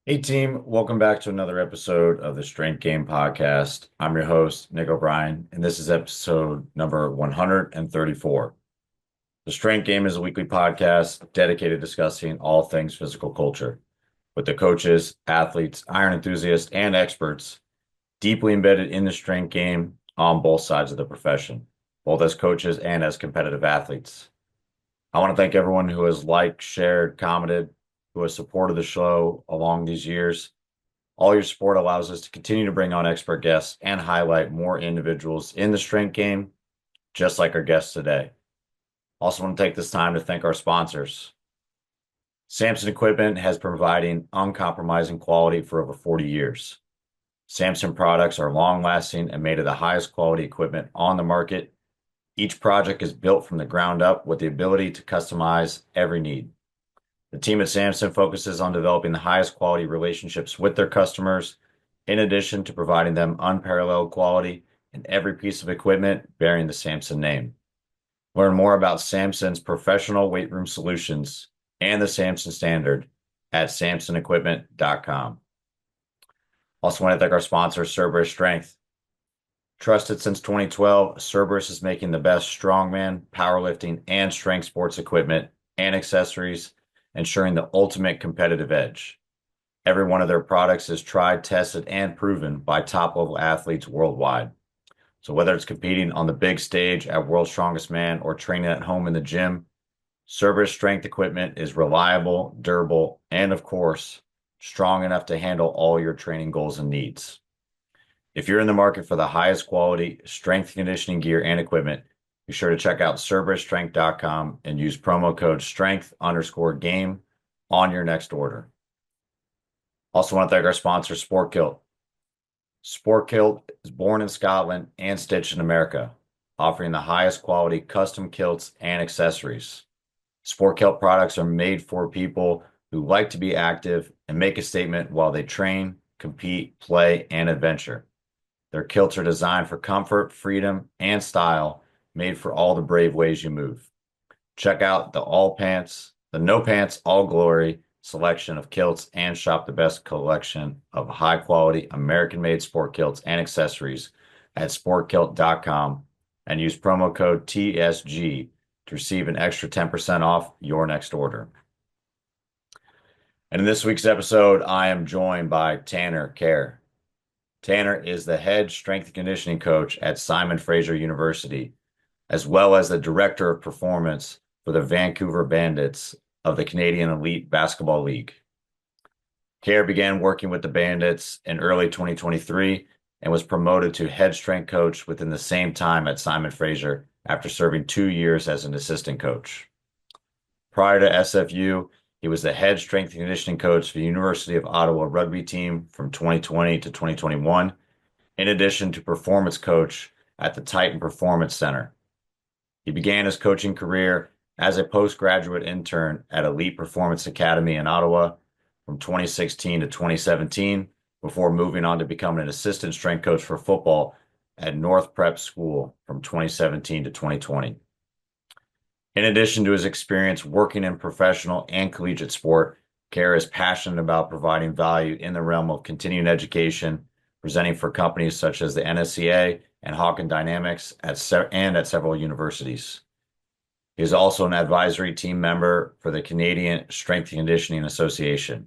Hey team, welcome back to another episode of the Strength Game Podcast. I'm your host, Nick O'Brien, and this is episode number 134. The Strength Game is a weekly podcast dedicated to discussing all things physical culture with the coaches, athletes, iron enthusiasts, and experts deeply embedded in the strength game on both sides of the profession, both as coaches and as competitive athletes. I want to thank everyone who has liked, shared, commented, who has supported the show along these years. All your support allows us to continue to bring on expert guests and highlight more individuals in the strength game, just like our guests today. Also want to take this time to thank our sponsors. Samson Equipment has providing uncompromising quality for over 40 years. Samson products are long-lasting and made of the highest quality equipment on the market. Each project is built from the ground up with the ability to customize every need. The team at Samson focuses on developing the highest quality relationships with their customers, in addition to providing them unparalleled quality in every piece of equipment bearing the Samson name. Learn more about Samson's professional weight room solutions and the Samson standard at samsonequipment.com. Also want to thank our sponsor, Cerberus Strength. Trusted since 2012, Cerberus is making the best strongman, powerlifting, and strength sports equipment and accessories, ensuring the ultimate competitive edge. Every one of their products is tried, tested, and proven by top-level athletes worldwide. So whether it's competing on the big stage at World's Strongest Man or training at home in the gym, Cerberus strength equipment is reliable, durable, and of course, strong enough to handle all your training goals and needs. If you're in the market for the highest quality strength conditioning gear and equipment, be sure to check out CerberusStrength.com and use promo code strength_game on your next order. Also want to thank our sponsor, Sport Kilt. Sport Kilt is born in Scotland and stitched in America, offering the highest quality custom kilts and accessories. Sport Kilt products are made for people who like to be active and make a statement while they train, compete, play, and adventure. Their kilts are designed for comfort, freedom, and style, made for all the brave ways you move. Check out the No Pants, All Glory selection of kilts and shop the best collection of high quality American made sport kilts and accessories at sportkilt.com and use promo code TSG to receive an extra 10% off your next order. And in this week's episode, I am joined by Tanner Kerr. Tanner is the head strength and conditioning coach at Simon Fraser University, as well as the director of performance for the Vancouver Bandits of the Canadian Elite Basketball League. Kerr began working with the Bandits in early 2023 and was promoted to head strength coach within the same time at Simon Fraser after serving 2 years as an assistant coach. Prior to SFU, he was the head strength and conditioning coach for the University of Ottawa rugby team from 2020 to 2021, in addition to performance coach at the Titan Performance Center. He began his coaching career as a postgraduate intern at Elite Performance Academy in Ottawa from 2016 to 2017, before moving on to become an assistant strength coach for football at North Prep School from 2017 to 2020. In addition to his experience working in professional and collegiate sport, Kerr is passionate about providing value in the realm of continuing education, presenting for companies such as the NSCA and Hawken Dynamics at several universities. He is also an advisory team member for the Canadian Strength and Conditioning Association.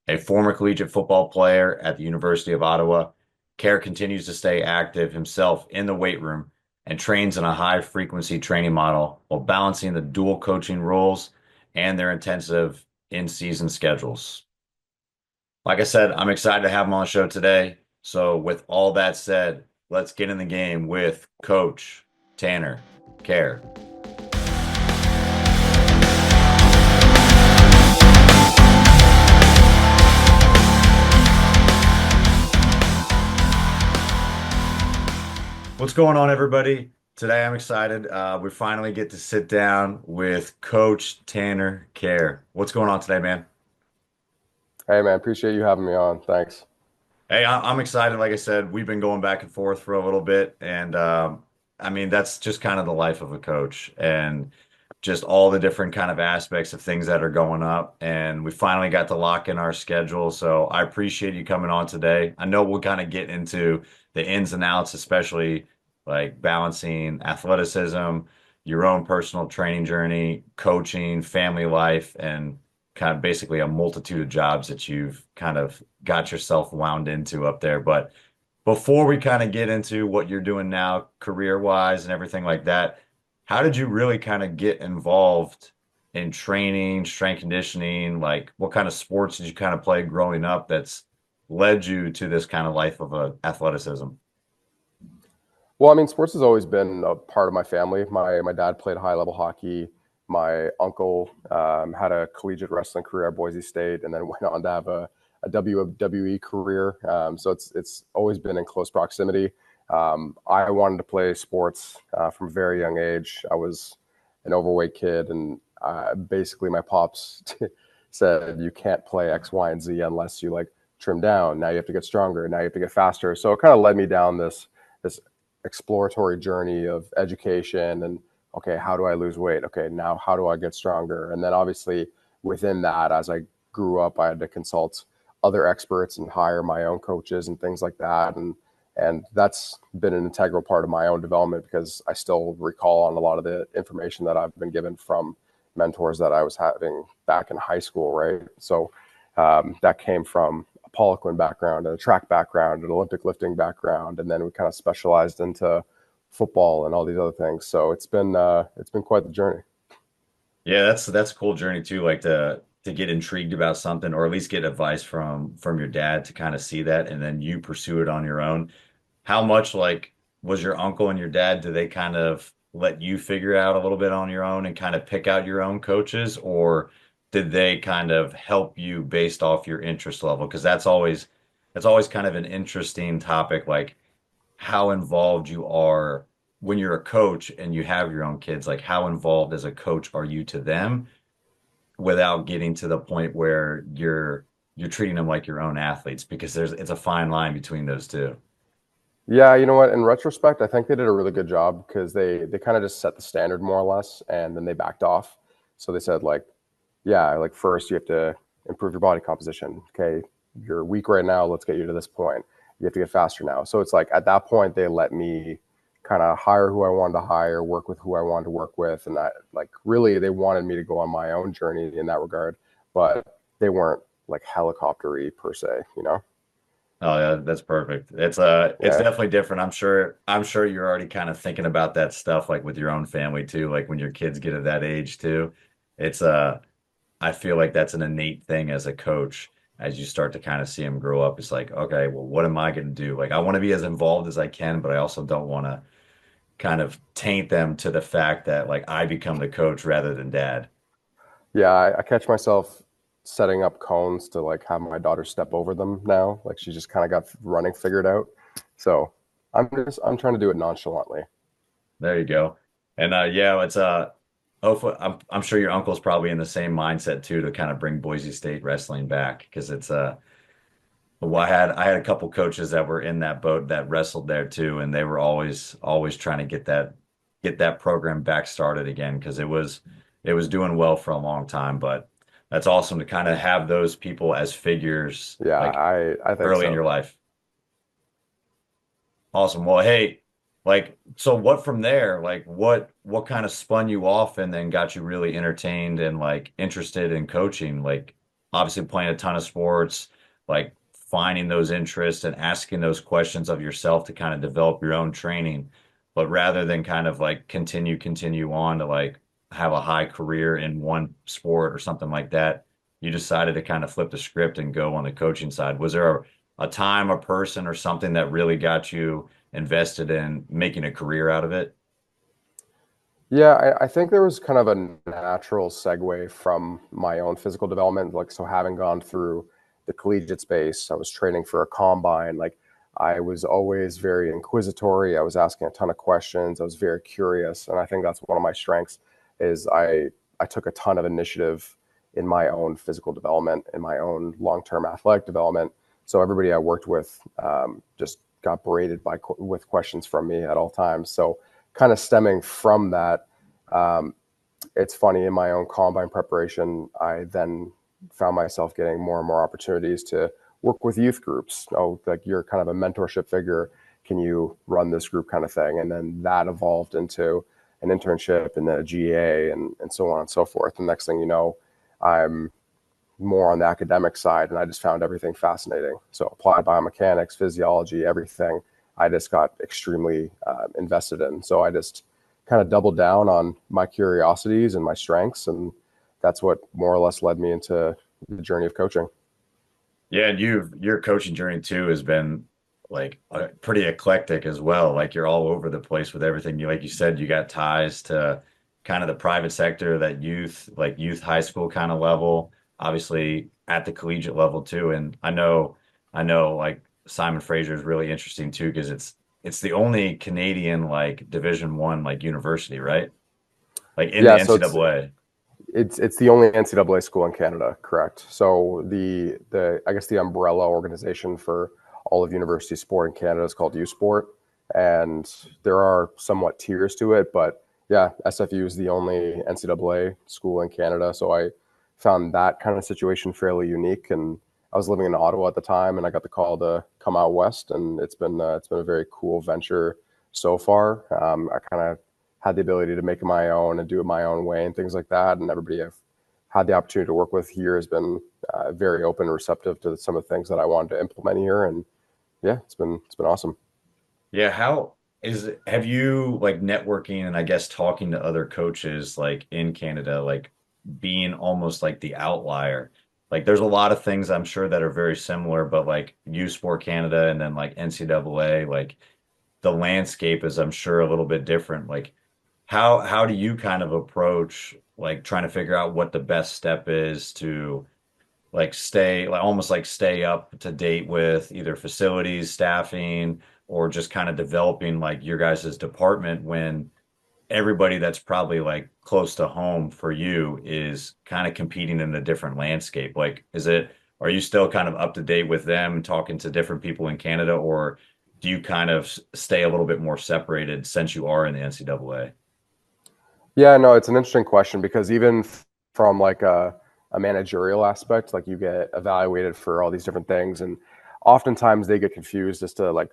A former collegiate football player at the University of Ottawa, Kerr continues to stay active himself in the weight room and trains in a high-frequency training model while balancing the dual coaching roles and their intensive in-season schedules. Like I said, I'm excited to have him on the show today. So with all that said, let's get in the game with Coach Tanner Kerr. What's going on, everybody? Today I'm excited. We finally get to sit down with Coach Tanner Kerr. What's going on today, man? Hey man, appreciate you having me on. Thanks. Hey, I'm excited. Like I said, we've been going back and forth for a little bit, and I mean that's just kind of the life of a coach. And just all the different kind of aspects of things that are going up. And we finally got to lock in our schedule. So I appreciate you coming on today. I know we'll kind of get into the ins and outs, especially like balancing athleticism, your own personal training journey, coaching, family life, and kind of basically a multitude of jobs that you've kind of got yourself wound into up there. But before we kind of get into what you're doing now, career-wise and everything like that, how did you really kind of get involved in training, strength conditioning? Like, what kind of sports did you kind of play growing up that's led you to this kind of life of athleticism? Well, I mean, sports has always been a part of my family. My dad played high level hockey. My uncle had a collegiate wrestling career at Boise State, and then went on to have a WWE career. So it's always been in close proximity. I wanted to play sports from a very young age. I was an overweight kid, and basically my pops said, "You can't play X, Y, and Z unless you like trim down. Now you have to get stronger. Now you have to get faster." So it kind of led me down this exploratory journey of education and, okay, how do I lose weight? Okay, now how do I get stronger? And then obviously within that, as I grew up, I had to consult other experts and hire my own coaches and things like that. And that's been an integral part of my own development, because I still recall on a lot of the information that I've been given from mentors that I was having back in high school, right? So that came from a Poliquin background, a track background, an Olympic lifting background, and then we kind of specialized into football and all these other things. So it's been quite the journey. Yeah, that's a cool journey too, like to get intrigued about something or at least get advice from your dad to kind of see that and then you pursue it on your own. How much like was your uncle and your dad, do they kind of let you figure out a little bit on your own and kind of pick out your own coaches, or did they kind of help you based off your interest level? Because that's always kind of an interesting topic, like how involved you are when you're a coach and you have your own kids, like how involved as a coach are you to them without getting to the point where you're treating them like your own athletes, because it's a fine line between those two. Yeah, you know what? In retrospect, I think they did a really good job, because they kind of just set the standard more or less, and then they backed off. So they said like, yeah, like first you have to improve your body composition. Okay, you're weak right now. Let's get you to this point. You have to get faster now. So it's like at that point they let me kind of hire who I wanted to hire, work with who I wanted to work with, and that like really they wanted me to go on my own journey in that regard, but they weren't like helicoptery per se, you know? Oh yeah, that's perfect. It's Yeah. definitely different. I'm sure you're already kind of thinking about that stuff like with your own family too, like when your kids get at that age too. It's I feel like that's an innate thing as a coach. As you start to kind of see them grow up, it's like, okay, well, what am I going to do? Like I want to be as involved as I can, but I also don't want to kind of taint them to the fact that like I become the coach rather than dad. Yeah, I catch myself setting up cones to like have my daughter step over them now. Like she just kind of got running figured out. So I'm trying to do it nonchalantly. There you go. And yeah, it's hopefully I'm sure your uncle's probably in the same mindset too to kind of bring Boise State wrestling back, because it's well, I had a couple coaches that were in that boat that wrestled there too, and they were always trying to get that program back started again, because it was doing well for a long time. But that's awesome to kind of have those people as figures Yeah, like I think early in so. your life. Awesome. Well, hey, like, so what from there? Like, what kind of spun you off and then got you really entertained and like interested in coaching? Like, obviously playing a ton of sports, like finding those interests and asking those questions of yourself to kind of develop your own training. But rather than kind of like continue on to like have a high career in one sport or something like that, you decided to kind of flip the script and go on the coaching side. Was there a time, a person, or something that really got you invested in making a career out of it? Yeah, I think there was kind of a natural segue from my own physical development. Like, so having gone through the collegiate space, I was training for a combine. Like, I was always very inquisitory. I was asking a ton of questions. I was very curious, and I think that's one of my strengths. Is I took a ton of initiative in my own physical development, in my own long-term athletic development. So everybody I worked with just got berated with questions from me at all times. So kind of stemming from that, um, it's funny, in my own combine preparation, I then found myself getting more and more opportunities to work with youth groups. Oh, like you're kind of a mentorship figure. Can you run this group kind of thing? And then that evolved into an internship and then a GA and so on and so forth. And next thing you know, I'm more on the academic side, and I just found everything fascinating. So applied biomechanics, physiology, everything, I just got extremely invested in. So I just kind of doubled down on my curiosities and my strengths, and that's what more or less led me into the journey of coaching. Yeah, and your coaching journey too has been like pretty eclectic as well. Like you're all over the place with everything. You like you said, you got ties to kind of the private sector, that youth, like youth high school kind of level, obviously at the collegiate level too. And I know like Simon Fraser is really interesting too, because it's the only Canadian like Division 1 like university, right? Like in the Yeah, so it's NCAA. it's the only NCAA school in Canada, correct? So the I guess the umbrella organization for all of university sport in Canada is called U Sport, and there are somewhat tiers to it, but yeah, SFU is the only NCAA school in Canada. So I found that kind of situation fairly unique, and I was living in Ottawa at the time, and I got the call to come out west, and it's been a very cool venture so far. I kind of had the ability to make it my own and do it my own way and things like that. And everybody I've had the opportunity to work with here has been very open and receptive to some of the things that I wanted to implement here. And yeah, it's been awesome. Yeah, have you like networking and I guess talking to other coaches like in Canada, like being almost like the outlier? Like there's a lot of things I'm sure that are very similar, but like U Sport Canada and then like NCAA, like the landscape is I'm sure a little bit different. Like how do you kind of approach like trying to figure out what the best step is to like stay like almost like stay up to date with either facilities, staffing, or just kind of developing like your guys' department when everybody that's probably like close to home for you is kind of competing in a different landscape? Like, are you still kind of up to date with them, talking to different people in Canada, or do you kind of stay a little bit more separated since you are in the NCAA? Yeah, no, it's an interesting question because even from like a managerial aspect, like you get evaluated for all these different things, and oftentimes they get confused as to like,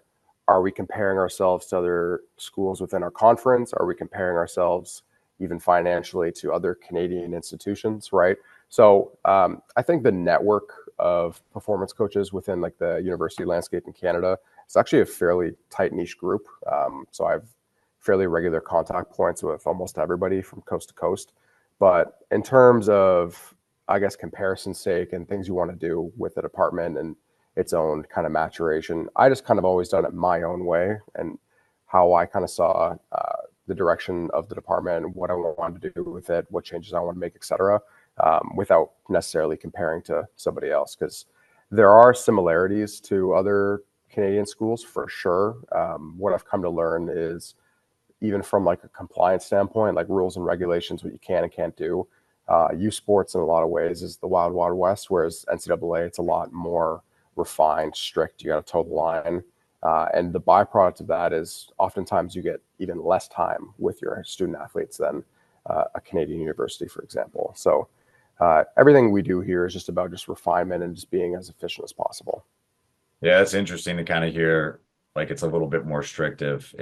are we comparing ourselves to other schools within our conference? Are we comparing ourselves even financially to other Canadian institutions, right? So I think the network of performance coaches within like the university landscape in Canada is actually a fairly tight niche group. So I've fairly regular contact points with almost everybody from coast to coast. But in terms of, I guess, comparison sake and things you want to do with the department and its own kind of maturation, I just kind of always done it my own way and how I kind of saw the direction of the department, what I wanted to do with it, what changes I want to make, etc., without necessarily comparing to somebody else. Because there are similarities to other Canadian schools for sure. What I've come to learn is even from like a compliance standpoint, like rules and regulations, what you can and can't do. U Sports in a lot of ways is the wild, wild west, whereas NCAA, it's a lot more refined, strict. You got to toe the line. And the byproduct of that is oftentimes you get even less time with your student athletes than a Canadian university, for example. So everything we do here is just about just refinement and just being as efficient as possible. Yeah, it's interesting to kind of hear like it's a little bit more restrictive.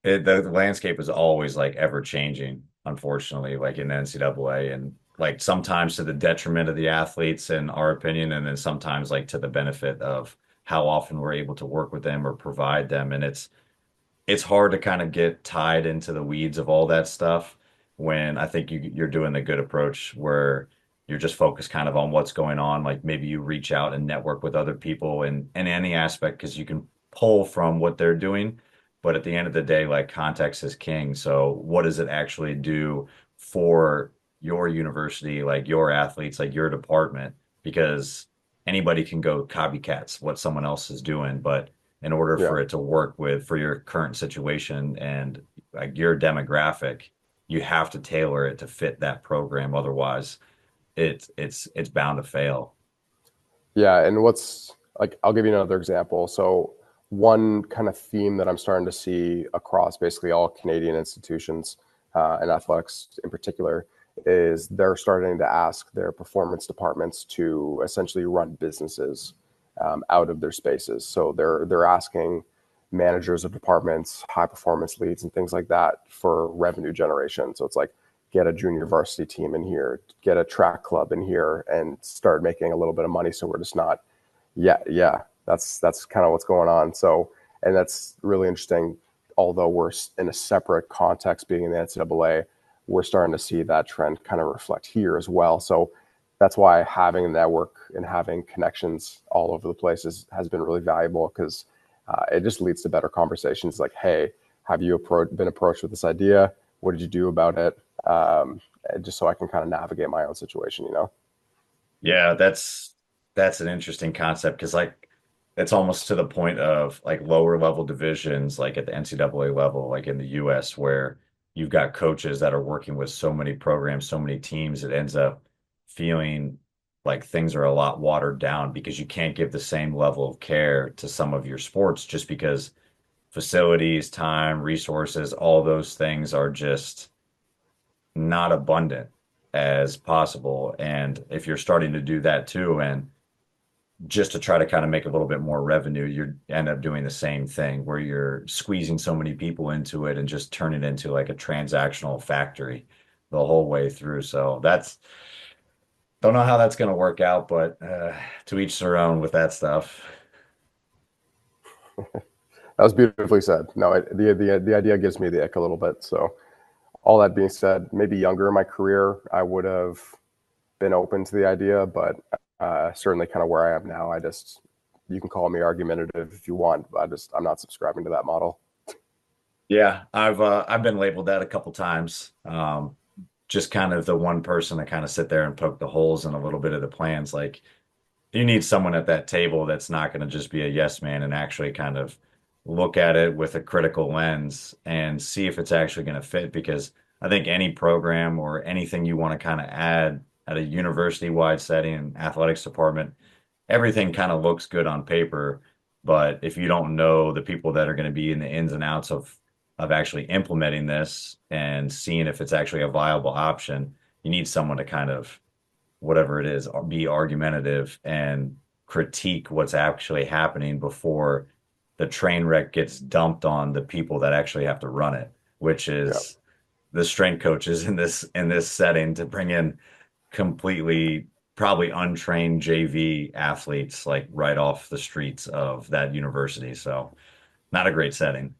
The landscape is always like ever changing, unfortunately, like in the NCAA, and like sometimes to the detriment of the athletes, in our opinion, and then sometimes like to the benefit of how often we're able to work with them or provide them. And it's hard to kind of get tied into the weeds of all that stuff when I think you're doing the good approach where you're just focused kind of on what's going on. Like maybe you reach out and network with other people in any aspect because you can pull from what they're doing. But at the end of the day, like context is king. So what does it actually do for your university, like your athletes, like your department? Because anybody can go copycats what someone else is doing, but in order Yeah. for it to work with for your current situation and like your demographic, you have to tailor it to fit that program. Otherwise, it's bound to fail. Yeah, and what's like, I'll give you another example. So, one kind of theme that I'm starting to see across basically all Canadian institutions and athletics in particular, is they're starting to ask their performance departments to essentially run businesses out of their spaces. So they're asking managers of departments, high performance leads, and things like that for revenue generation. So it's like, get a junior varsity team in here, get a track club in here, and start making a little bit of money. So we're just not, yeah. That's kind of what's going on. So, and that's really interesting. Although we're in a separate context, being in the NCAA, we're starting to see that trend kind of reflect here as well. So that's why having a network and having connections all over the place has been really valuable, because it just leads to better conversations. Like, hey, have you been approached with this idea? What did you do about it? Just so I can kind of navigate my own situation, you know? Yeah, that's an interesting concept because like it's almost to the point of like lower level divisions, like at the NCAA level, like in the US, where you've got coaches that are working with so many programs, so many teams, it ends up feeling like things are a lot watered down because you can't give the same level of care to some of your sports just because facilities, time, resources, all those things are just not abundant as possible. And if you're starting to do that too, and just to try to kind of make a little bit more revenue, you end up doing the same thing where you're squeezing so many people into it and just turn it into like a transactional factory the whole way through. So that's don't know how that's going to work out, but to each their own with that stuff. That was beautifully said. No, the idea gives me the ick a little bit. So all that being said, maybe younger in my career, I would have been open to the idea, but certainly kind of where I am now, you can call me argumentative if you want, but I'm not subscribing to that model. Yeah, I've been labeled that a couple times. Just kind of the one person to kind of sit there and poke the holes in a little bit of the plans. Like you need someone at that table that's not going to just be a yes man and actually kind of look at it with a critical lens and see if it's actually going to fit. Because I think any program or anything you want to kind of add at a university-wide setting and athletics department, everything kind of looks good on paper. But if you don't know the people that are going to be in the ins and outs of actually implementing this and seeing if it's actually a viable option, you need someone to kind of whatever it is, be argumentative and critique what's actually happening before the train wreck gets dumped on the people that actually have to run it, which Yeah. is the strength coaches in this setting to bring in completely probably untrained JV athletes like right off the streets of that university. So not a great setting.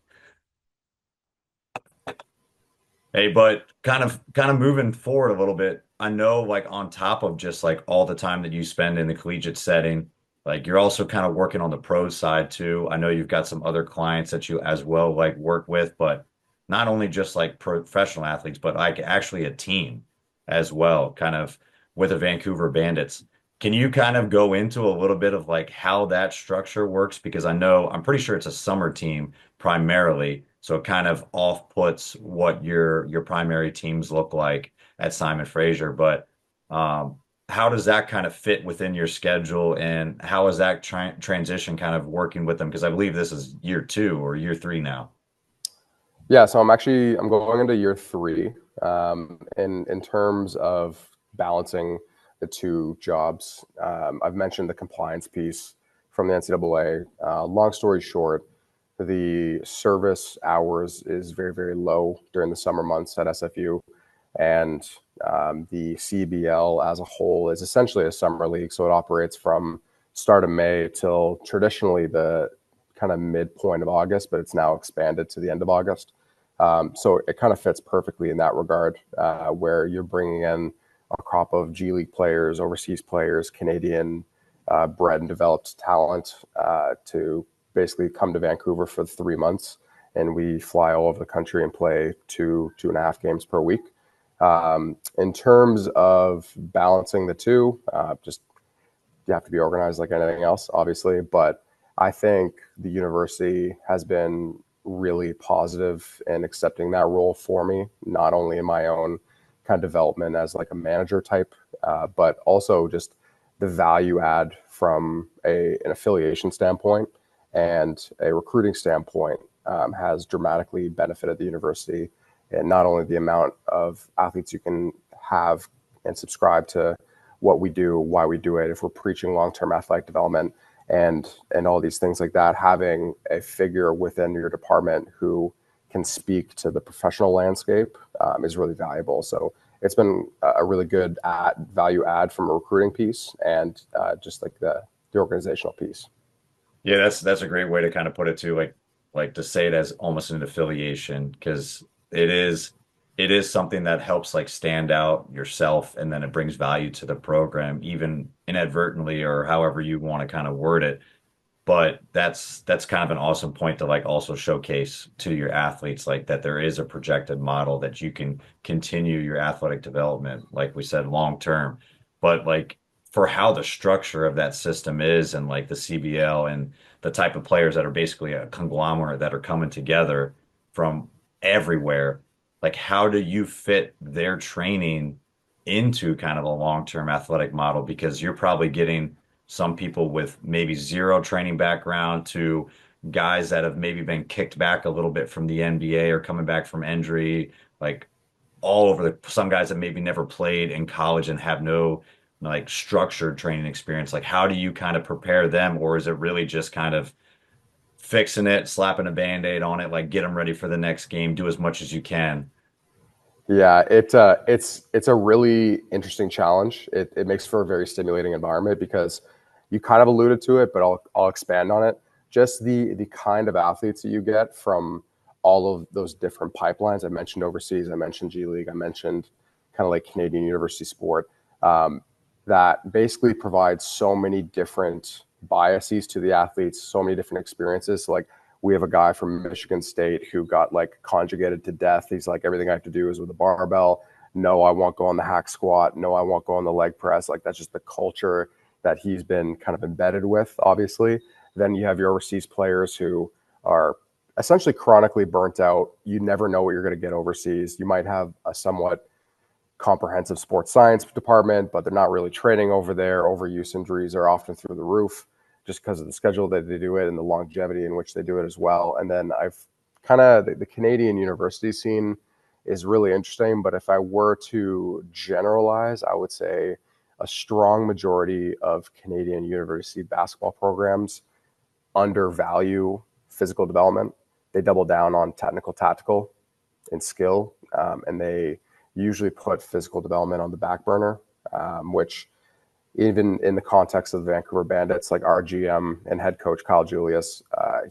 Hey, but kind of moving forward a little bit, I know like on top of just like all the time that you spend in the collegiate setting, like you're also kind of working on the pro side too. I know you've got some other clients that you as well like work with, but not only just like professional athletes, but like actually a team as well, kind of with the Vancouver Bandits. Can you kind of go into a little bit of like how that structure works? Because I'm pretty sure it's a summer team primarily. So it kind of off puts what your primary teams look like at Simon Fraser. But how does that kind of fit within your schedule, and how is that transition kind of working with them? Because I believe this is year 2 or year 3 now. Yeah, so I'm going into year 3. In terms of balancing the two jobs, I've mentioned the compliance piece from the NCAA. Long story short, the service hours is very, very low during the summer months at SFU, and the CEBL as a whole is essentially a summer league. So it operates from start of May till traditionally the kind of midpoint of August, but it's now expanded to the end of August. So it kind of fits perfectly in that regard, where you're bringing in a crop of G League players, overseas players, Canadian bred and developed talent to basically come to Vancouver for 3 months. And we fly all over the country and play 2.5 games per week. In terms of balancing the two, just you have to be organized like anything else, obviously. But I think the university has been really positive in accepting that role for me, not only in my own kind of development as like a manager type, but also just the value add from an affiliation standpoint and a recruiting standpoint has dramatically benefited the university. and not only the amount of athletes you can have and subscribe to what we do, why we do it, if we're preaching long-term athletic development and all these things like that, having a figure within your department who can speak to the professional landscape is really valuable. So it's been a really good value add from a recruiting piece and just like the organizational piece. Yeah, that's a great way to kind of put it too, like to say it as almost an affiliation because it is it is something that helps like stand out yourself and then it brings value to the program, even inadvertently or however you want to kind of word it. But that's kind of an awesome point to like also showcase to your athletes like that there is a projected model that you can continue your athletic development, like we said, long term. But like for how the structure of that system is and like the CBL and the type of players that are basically a conglomerate that are coming together from everywhere, like how do you fit their training into kind of a long-term athletic model? Because you're probably getting some people with maybe zero training background to guys that have maybe been kicked back a little bit from the NBA or coming back from injury, like all over some guys that maybe never played in college and have no like structured training experience. Like, how do you kind of prepare them, or is it really just kind of fixing it, slapping a band-aid on it, like get them ready for the next game, do as much as you can? Yeah, it's a really interesting challenge. It makes for a very stimulating environment because you kind of alluded to it, but I'll expand on it. Just the kind of athletes that you get from all of those different pipelines. I mentioned overseas, I mentioned G League, I mentioned kind of like Canadian university sport. That basically provides so many different biases to the athletes, so many different experiences. Like we have a guy from Michigan State who got like conjugated to death. He's like, everything I have to do is with a barbell. No, I won't go on the hack squat. No, I won't go on the leg press. Like that's just the culture that he's been kind of embedded with, obviously. Then you have your overseas players who are essentially chronically burnt out. You never know what you're going to get overseas. You might have a somewhat comprehensive sports science department, but they're not really training over there. Overuse injuries are often through the roof just because of the schedule that they do it and the longevity in which they do it as well. And then I've kind of the Canadian university scene is really interesting. But if I were to generalize, I would say a strong majority of Canadian university basketball programs undervalue physical development. They double down on technical, tactical, and skill, and they usually put physical development on the back burner, which even in the context of the Vancouver Bandits, like our GM and head coach Kyle Julius,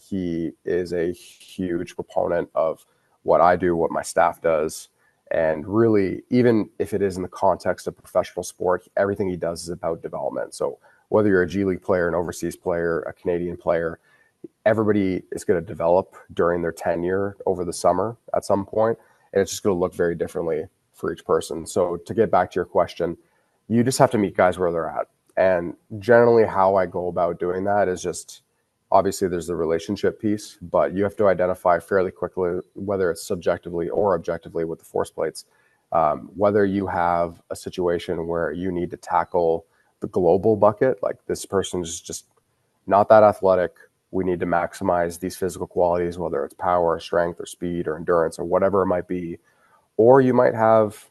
he is a huge proponent of what I do, what my staff does. And really, even if it is in the context of professional sport, everything he does is about development. So whether you're a G League player, an overseas player, a Canadian player, everybody is going to develop during their tenure over the summer at some point, and it's just going to look very differently for each person. So to get back to your question, you just have to meet guys where they're at. And generally how I go about doing that is just obviously there's the relationship piece, but you have to identify fairly quickly whether it's subjectively or objectively with the force plates, whether you have a situation where you need to tackle the global bucket, like this person's just not that athletic. We need to maximize these physical qualities, whether it's power, or strength, or speed, or endurance, or whatever it might be. Or you might have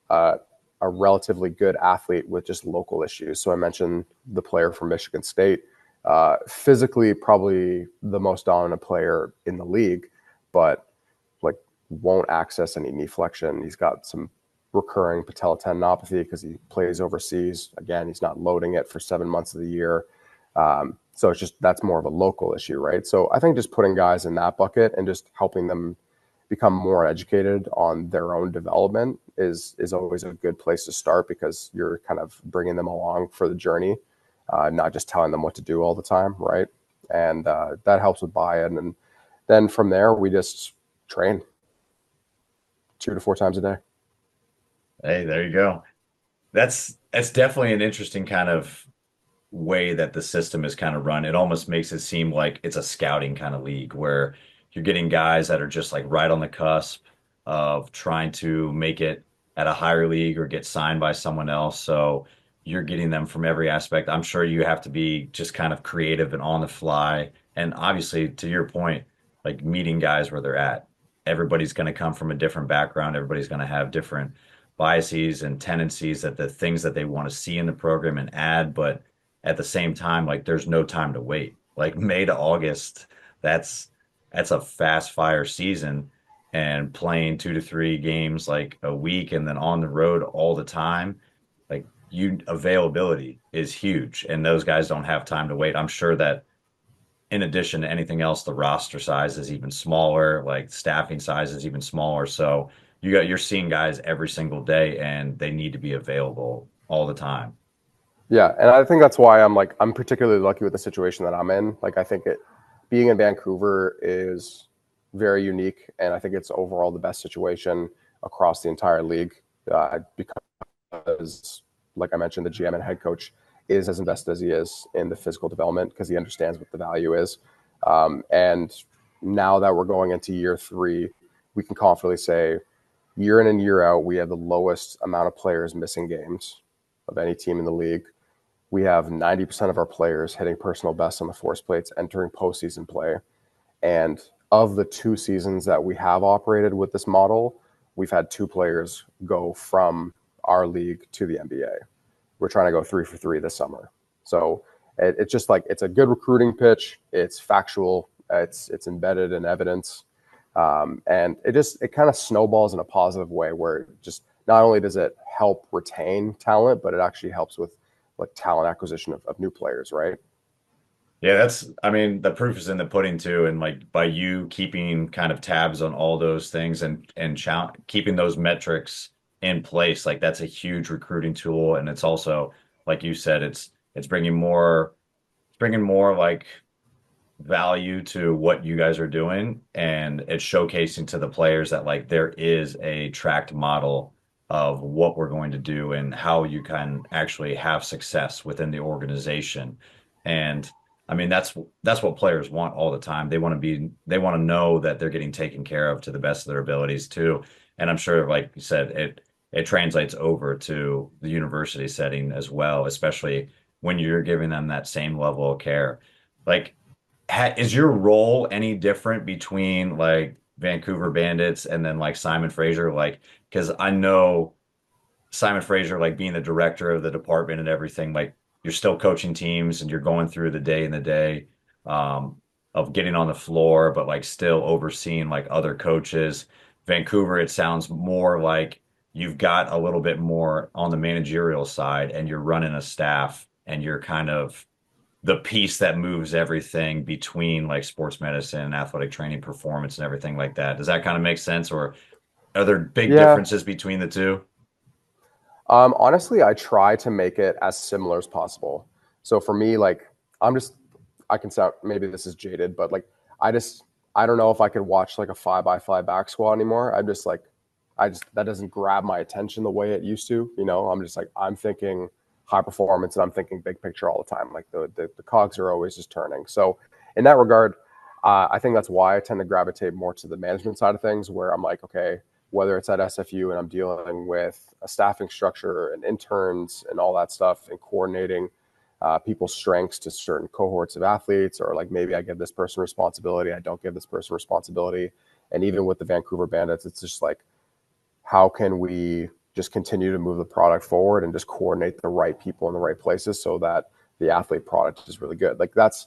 a relatively good athlete with just local issues. So I mentioned the player from Michigan State, physically probably the most dominant player in the league, but like won't access any knee flexion. He's got some recurring patella tendinopathy because he plays overseas. Again, he's not loading it for 7 months of the year. So it's just that's more of a local issue, right? So I think just putting guys in that bucket and just helping them become more educated on their own development is always a good place to start because you're kind of bringing them along for the journey, not just telling them what to do all the time, right? And that helps with buy-in. And then from there, we just train 2 to 4 times a day. Hey, there you go. That's definitely an interesting kind of way that the system is kind of run. It almost makes it seem like it's a scouting kind of league where you're getting guys that are just like right on the cusp of trying to make it at a higher league or get signed by someone else. So you're getting them from every aspect. I'm sure you have to be just kind of creative and on the fly. And obviously, to your point, like meeting guys where they're at. everybody's going to come from a different background. Everybody's going to have different biases and tendencies that the things that they want to see in the program and add. But at the same time, like there's no time to wait. Like May to August, that's that's a fast fire season, and playing 2 to 3 games like a week and then on the road all the time, like you availability is huge, and those guys don't have time to wait. I'm sure that in addition to anything else, the roster size is even smaller, like staffing size is even smaller. So you're seeing guys every single day and they need to be available all the time. Yeah, and I think that's why I'm particularly lucky with the situation that I'm in. Like I think being in Vancouver is very unique, and I think it's overall the best situation across the entire league because, like I mentioned, the GM and head coach is as invested as he is in the physical development because he understands what the value is. And now that we're going into year 3, we can confidently say year in and year out, we have the lowest amount of players missing games of any team in the league. We have 90% of our players hitting personal bests on the force plates entering postseason play. And of the 2 seasons that we have operated with this model, we've had 2 players go from our league to the NBA. We're trying to go 3 for 3 this summer. So it's just like, it's a good recruiting pitch. It's factual. It's embedded in evidence. And it kind of snowballs in a positive way where just not only does it help retain talent, but it actually helps with like talent acquisition of new players, right? Yeah, I mean, the proof is in the pudding too. And like by you keeping kind of tabs on all those things and keeping those metrics in place, like that's a huge recruiting tool. And it's also, like you said, it's bringing more like value to what you guys are doing, and it's showcasing to the players that like there is a tracked model of what we're going to do and how you can actually have success within the organization. And I mean that's what players want all the time. They want to know that they're getting taken care of to the best of their abilities too. And I'm sure, like you said, it translates over to the university setting as well, especially when you're giving them that same level of care. Like is your role any different between like Vancouver Bandits and then like Simon Fraser? Like, because I know Simon Fraser, like being the director of the department and everything, like you're still coaching teams and you're going through the day in the day of getting on the floor, but like still overseeing like other coaches. Vancouver, it sounds more like you've got a little bit more on the managerial side and you're running a staff and you're kind of the piece that moves everything between like sports medicine and athletic training performance and everything like that. Does that kind of make sense, or are there big Yeah. differences between the two? Honestly, I try to make it as similar as possible. So for me, like I can sound, maybe this is jaded, but like I just I don't know if I could watch like a 5x5 back squat anymore. I'm just like that doesn't grab my attention the way it used to. I'm just like I'm thinking high performance and I'm thinking big picture all the time. Like the cogs are always just turning. So in that regard, I think that's why I tend to gravitate more to the management side of things, where I'm like, okay, whether it's at SFU and I'm dealing with a staffing structure and interns and all that stuff and coordinating people's strengths to certain cohorts of athletes, or like maybe I give this person responsibility, I don't give this person responsibility. And even with the Vancouver Bandits, it's just like, how can we just continue to move the product forward and just coordinate the right people in the right places so that the athlete product is really good. Like that's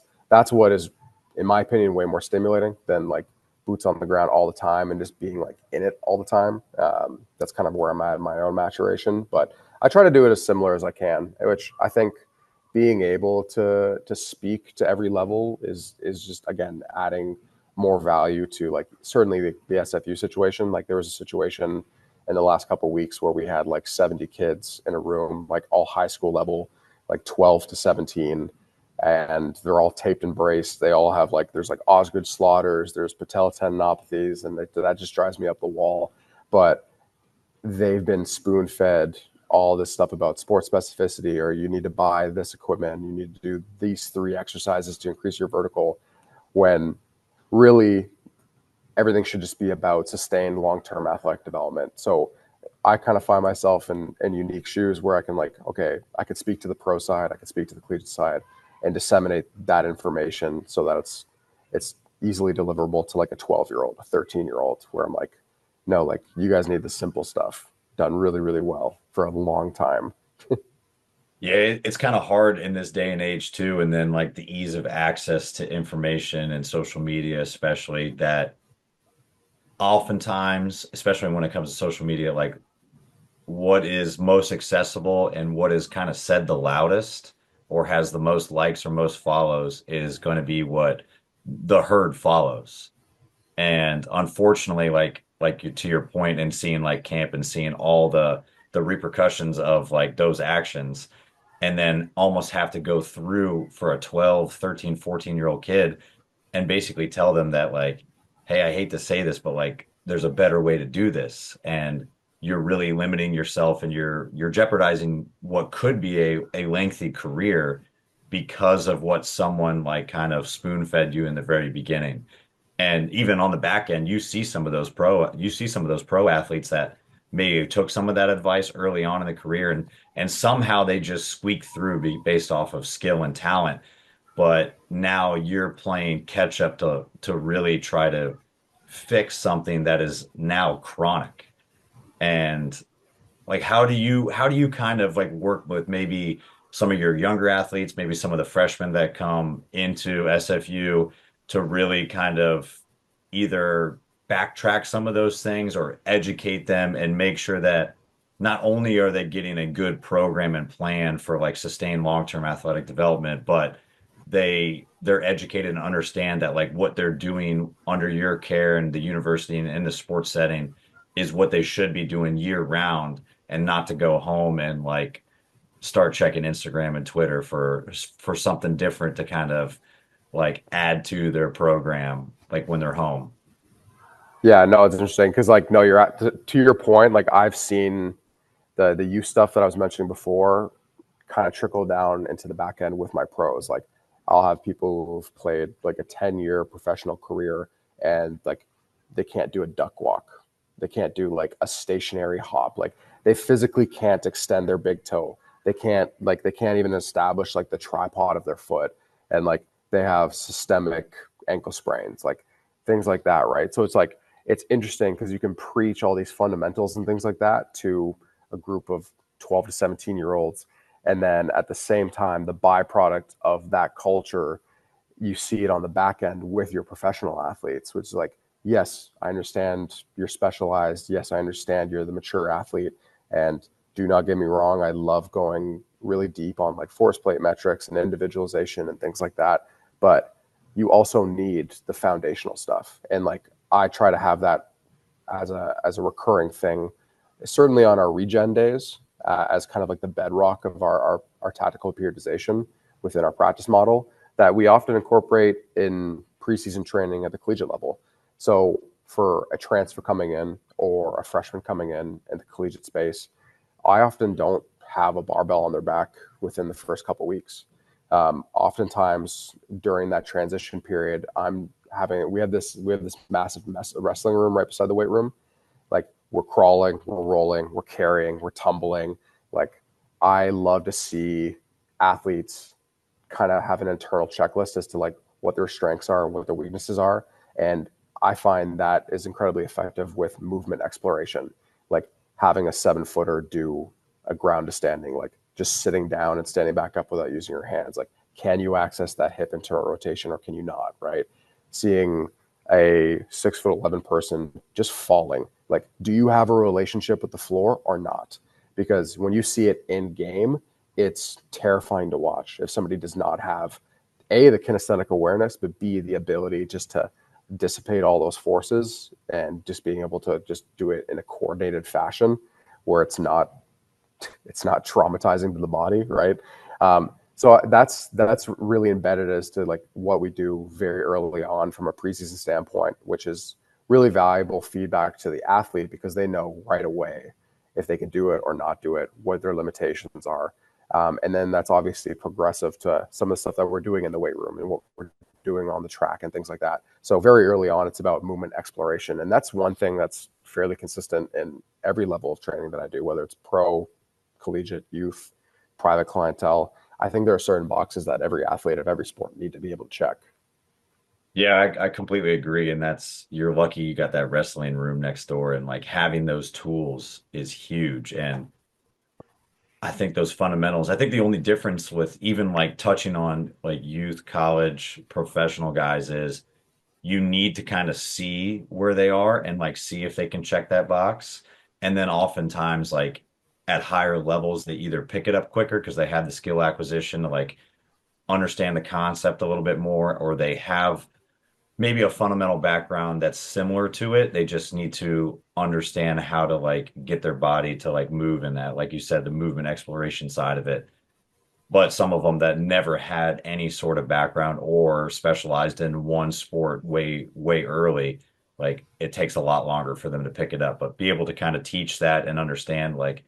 what is, in my opinion, way more stimulating than like boots on the ground all the time and just being like in it all the time. That's kind of where I'm at in my own maturation, but I try to do it as similar as I can, which I think being able to speak to every level is just, again, adding more value to, like, certainly the SFU situation. Like there was a situation in the last couple of weeks where we had like 70 kids in a room, like all high school level, like 12 to 17, and they're all taped and braced. They all have like, there's like Osgood slaughters, there's patella tendinopathies, and that just drives me up the wall. But they've been spoon fed all this stuff about sports specificity, or you need to buy this equipment, you need to do these 3 exercises to increase your vertical, when really everything should just be about sustained long-term athletic development. So I kind of find myself in unique shoes where I can, like, okay, I could speak to the pro side, I could speak to the collegiate side, and disseminate that information so that it's easily deliverable to like a 12-year-old, a 13-year-old, where I'm like, no, like you guys need the simple stuff done really, really well for a long time. Yeah, it's kind of hard in this day and age too. And then like the ease of access to information and social media, especially that oftentimes, especially when it comes to social media, like what is most accessible and what is kind of said the loudest or has the most likes or most follows is going to be what the herd follows. And unfortunately, to your point and seeing like camp and seeing all the repercussions of like those actions and then almost have to go through for a 12, 13, 14-year-old kid and basically tell them that like, hey, I hate to say this, but like there's a better way to do this. And you're really limiting yourself and you're jeopardizing what could be a lengthy career because of what someone like kind of spoon fed you in the very beginning. And even on the back end, you see some of those pro athletes that maybe took some of that advice early on in the career and somehow they just squeak through based off of skill and talent. But now you're playing catch up to really try to fix something that is now chronic. And like how do you kind of like work with maybe some of your younger athletes, maybe some of the freshmen that come into SFU to really kind of either backtrack some of those things or educate them and make sure that not only are they getting a good program and plan for like sustained long-term athletic development, but they're educated and understand that like what they're doing under your care and the university and in the sports setting is what they should be doing year round and not to go home and like start checking Instagram and Twitter for something different to kind of like add to their program like when they're home. Yeah, no, it's interesting because like no, you're at to your point. Like I've seen the youth stuff that I was mentioning before kind of trickle down into the back end with my pros. Like I'll have people who've played like a 10-year professional career and like they can't do a duck walk. They can't do like a stationary hop. Like they physically can't extend their big toe. They can't even establish like the tripod of their foot. And like they have systemic ankle sprains, like things like that, right? So it's like it's interesting because you can preach all these fundamentals and things like that to a group of 12 to 17-year-olds. And then at the same time, the byproduct of that culture, you see it on the back end with your professional athletes, which is like, yes, I understand you're specialized. Yes, I understand you're the mature athlete. And do not get me wrong, I love going really deep on like force plate metrics and individualization and things like that. But you also need the foundational stuff. And like I try to have that as a recurring thing, certainly on our regen days, as kind of like the bedrock of our tactical periodization within our practice model that we often incorporate in preseason training at the collegiate level. So for a transfer coming in or a freshman coming in the collegiate space, I often don't have a barbell on their back within the first couple of weeks. Oftentimes during that transition period, we have this massive wrestling room right beside the weight room. Like we're crawling, we're rolling, we're carrying, we're tumbling. Like I love to see athletes kind of have an internal checklist as to like what their strengths are and what their weaknesses are. And I find that is incredibly effective with movement exploration. Like having a 7-footer do a ground to standing, like just sitting down and standing back up without using your hands. Like, can you access that hip internal rotation or can you not, right? Seeing a 6'11" person just falling, like, do you have a relationship with the floor or not? Because when you see it in game, it's terrifying to watch if somebody does not have A, the kinesthetic awareness, but B, the ability just to dissipate all those forces and just being able to just do it in a coordinated fashion where it's not traumatizing to the body, right? So that's really embedded as to like what we do very early on from a preseason standpoint, which is really valuable feedback to the athlete because they know right away if they can do it or not do it, what their limitations are. And then that's obviously progressive to some of the stuff that we're doing in the weight room and what we're doing on the track and things like that. So very early on, it's about movement exploration. And that's one thing that's fairly consistent in every level of training that I do, whether it's pro, collegiate, youth, private clientele. I think there are certain boxes that every athlete of every sport need to be able to check. Yeah, I completely agree. And you're lucky you got that wrestling room next door, and like having those tools is huge. And I think those fundamentals, I think the only difference with even like touching on like youth, college, professional guys is you need to kind of see where they are and like see if they can check that box. And then oftentimes like at higher levels, they either pick it up quicker because they have the skill acquisition to like understand the concept a little bit more, or they have maybe a fundamental background that's similar to it. They just need to understand how to like get their body to like move in that, like you said, the movement exploration side of it. But some of them that never had any sort of background or specialized in one sport way early, like it takes a lot longer for them to pick it up. But be able to kind of teach that and understand like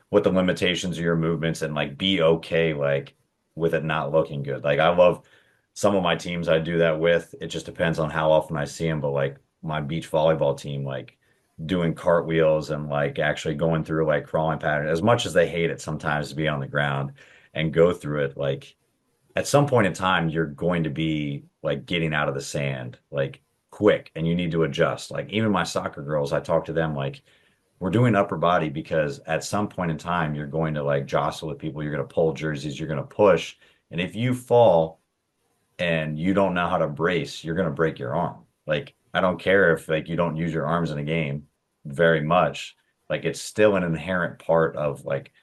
what the limitations of your movements, and like be okay like with it not looking good. Like I love some of my teams I do that with. It just depends on how often I see them, but like my beach volleyball team, like doing cartwheels and like actually going through like crawling pattern, as much as they hate it sometimes to be on the ground and go through it, like at some point in time you're going to be like getting out of the sand like quick, and you need to adjust. Like even my soccer girls, I talk to them like we're doing upper body because at some point in time you're going to like jostle with people, you're going to pull jerseys, you're going to push, and if you fall and you don't know how to brace, you're going to break your arm. Like I don't care if like you don't use your arms in a game very much, like it's still an inherent part of like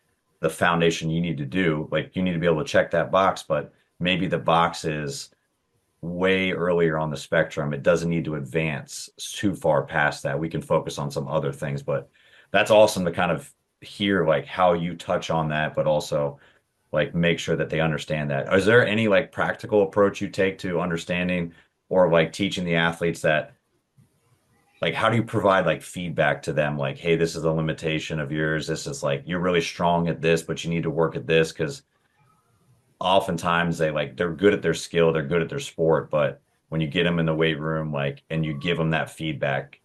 the foundation you need to do. Like you need to be able to check that box, but maybe the box is way earlier on the spectrum. It doesn't need to advance too far past that. We can focus on some other things, but that's awesome to kind of hear like how you touch on that, but also like make sure that they understand that. Is there any like practical approach you take to understanding or like teaching the athletes that like how do you provide like feedback to them like, hey, this is a limitation of yours. This is like you're really strong at this, but you need to work at this, because oftentimes they're good at their skill, they're good at their sport, but when you get them in the weight room like and you give them that feedback,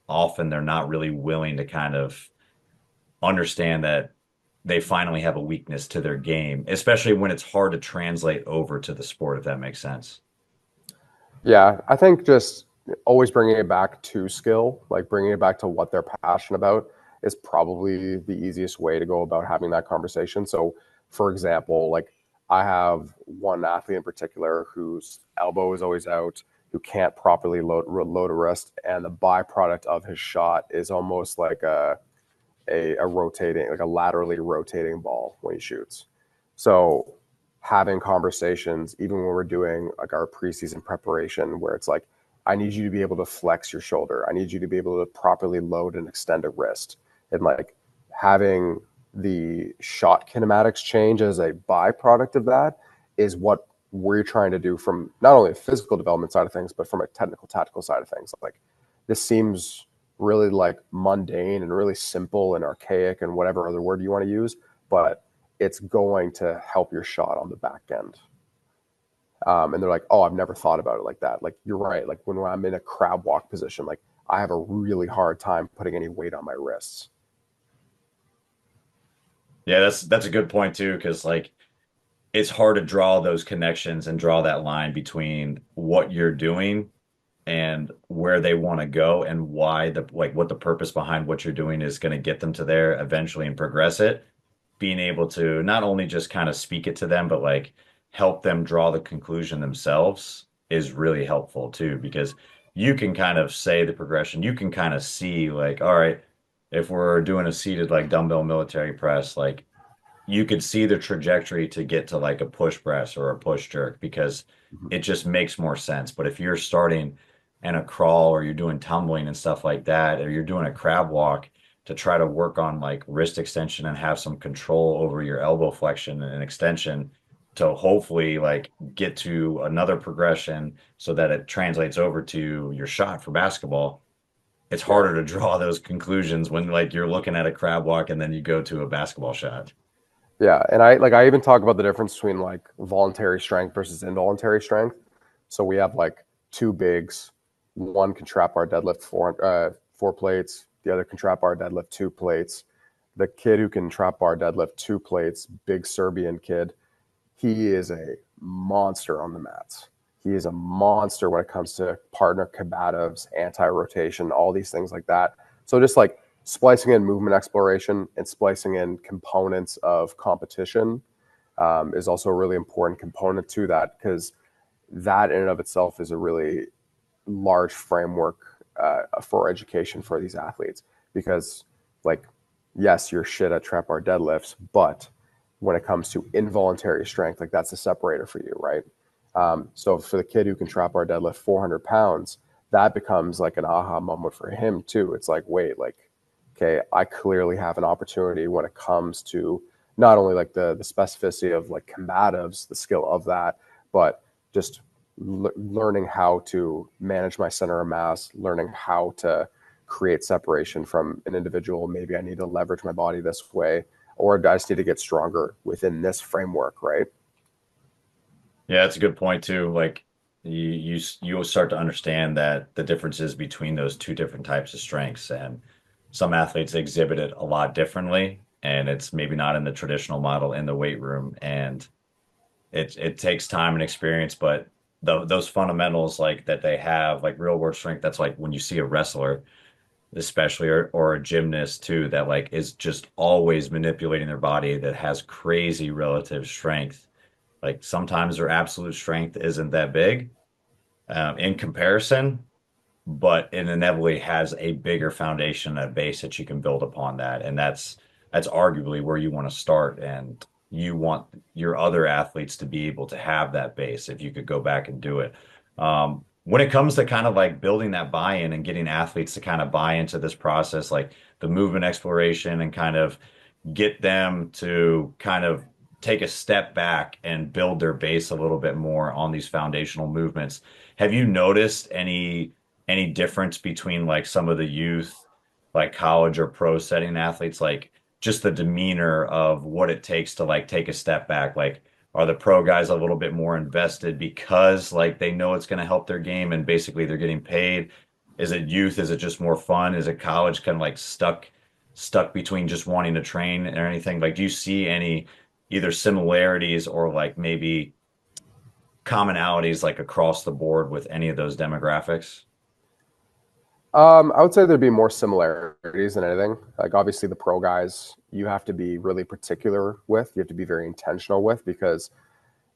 often they're not really willing to kind of understand that they finally have a weakness to their game, especially when it's hard to translate over to the sport, if that makes sense. Yeah, I think just always bringing it back to skill, like bringing it back to what they're passionate about, is probably the easiest way to go about having that conversation. So, for example, like I have one athlete in particular whose elbow is always out, who can't properly load a wrist, and the byproduct of his shot is almost like a rotating, like a laterally rotating ball when he shoots. So having conversations, even when we're doing like our preseason preparation, where it's like, I need you to be able to flex your shoulder. I need you to be able to properly load and extend a wrist. And like having the shot kinematics change as a byproduct of that is what we're trying to do from not only a physical development side of things, but from a technical, tactical side of things. Like this seems really like mundane and really simple and archaic and whatever other word you want to use, but it's going to help your shot on the back end. And they're like, oh, I've never thought about it like that. Like, you're right. Like when I'm in a crab walk position, like I have a really hard time putting any weight on my wrists. Yeah, that's a good point too, because like it's hard to draw those connections and draw that line between what you're doing and where they want to go, and why the like what the purpose behind what you're doing is going to get them to there eventually and progress it. Being able to not only just kind of speak it to them, but like help them draw the conclusion themselves is really helpful too, because you can kind of say the progression, you can kind of see like, all right, if we're doing a seated like dumbbell military press, like you could see the trajectory to get to like a push press or a push jerk, because Mhm. it just makes more sense. But if you're starting in a crawl or you're doing tumbling and stuff like that, or you're doing a crab walk to try to work on like wrist extension and have some control over your elbow flexion and extension to hopefully like get to another progression so that it translates over to your shot for basketball, it's Yeah. harder to draw those conclusions when like you're looking at a crab walk and then you go to a basketball shot. Yeah. And I even talk about the difference between like voluntary strength versus involuntary strength. So we have like two bigs. One can trap bar deadlift four plates. The other can trap bar deadlift two plates. The kid who can trap bar deadlift two plates, big Serbian kid, he is a monster on the mats. He is a monster when it comes to partner combatives, anti-rotation, all these things like that. So just like splicing in movement exploration and splicing in components of competition is also a really important component to that, because that in and of itself is a really large framework for education for these athletes. Because, like, yes, you're shit at trap bar deadlifts, but when it comes to involuntary strength, like that's a separator for you, right? So for the kid who can trap bar deadlift 400 pounds, that becomes like an aha moment for him too. It's like, wait, like, okay, I clearly have an opportunity when it comes to not only like the specificity of like combatives, the skill of that, but just learning how to manage my center of mass, learning how to create separation from an individual. Maybe I need to leverage my body this way, or I just need to get stronger within this framework, right? Yeah, that's a good point too. Like you'll start to understand that the differences between those two different types of strengths, and some athletes exhibit it a lot differently, and it's maybe not in the traditional model in the weight room, and it takes time and experience, but those fundamentals like that they have, like real world strength, that's like when you see a wrestler, especially or a gymnast too, that like is just always manipulating their body, that has crazy relative strength. Like sometimes their absolute strength isn't that big in comparison, but it inevitably has a bigger foundation, a base that you can build upon that. And that's arguably where you want to start. And you want your other athletes to be able to have that base if you could go back and do it. When it comes to kind of like building that buy-in and getting athletes to kind of buy into this process, like the movement exploration, and kind of get them to kind of take a step back and build their base a little bit more on these foundational movements. Have you noticed any difference between like some of the youth, like college or pro setting athletes, like just the demeanor of what it takes to like take a step back? Like, are the pro guys a little bit more invested because like they know it's going to help their game and basically they're getting paid? Is it youth? Is it just more fun? Is it college kind of like stuck between just wanting to train or anything? Like, do you see any either similarities or like maybe commonalities like across the board with any of those demographics? I would say there'd be more similarities than anything. Like obviously the pro guys, you have to be really particular with, you have to be very intentional with, because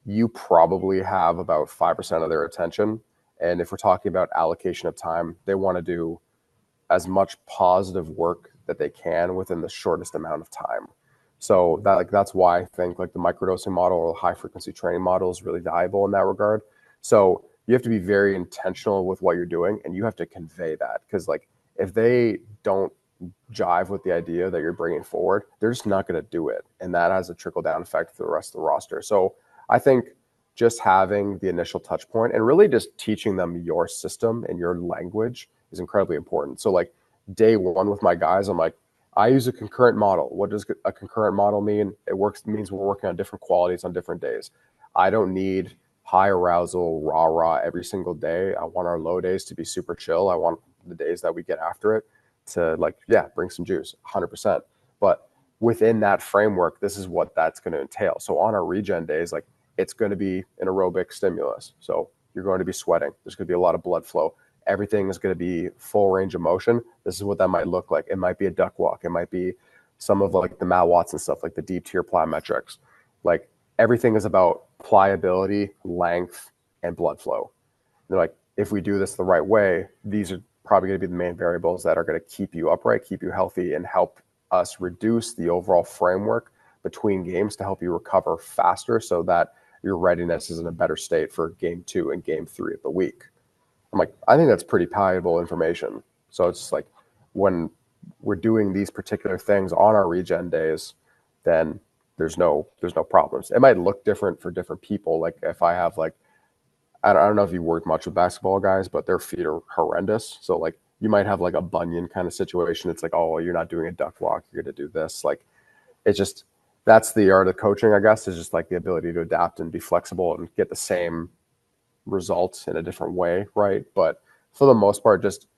you probably have about 5% of their attention. And if we're talking about allocation of time, they want to do as much positive work that they can within the shortest amount of time. So that like that's why I think like the microdosing model or the high frequency training model is really valuable in that regard. So you have to be very intentional with what you're doing, and you have to convey that, because like if they don't jive with the idea that you're bringing forward, they're just not going to do it, and that has a trickle down effect for the rest of the roster. So I think just having the initial touch point and really just teaching them your system and your language is incredibly important. So like day one with my guys, I'm like, I use a concurrent model. What does a concurrent model mean? It means we're working on different qualities on different days. I don't need high arousal, rah every single day. I want our low days to be super chill. I want the days that we get after it to like, yeah, bring some juice, 100%. But within that framework, this is what that's going to entail. So on our regen days, like it's going to be an aerobic stimulus. So you're going to be sweating. There's going to be a lot of blood flow. Everything is going to be full range of motion. This is what that might look like. It might be a duck walk. It might be some of like the Matt Watson stuff, like the deep tier plyometrics. Like everything is about pliability, length, and blood flow. They're like, if we do this the right way, these are probably going to be the main variables that are going to keep you upright, keep you healthy, and help us reduce the overall framework between games to help you recover faster so that your readiness is in a better state for game 2 and game 3 of the week. I'm like, I think that's pretty valuable information. So it's like when we're doing these particular things on our regen days, then there's no problems. It might look different for different people. Like if I have like, I don't know if you worked much with basketball guys, but their feet are horrendous. So like you might have like a bunion kind of situation. It's like, oh, you're not doing a duck walk. You're going to do this. Like it's just, that's the art of coaching, I guess, is just like the ability to adapt and be flexible and get the same results in a different way, right? But for the most part, just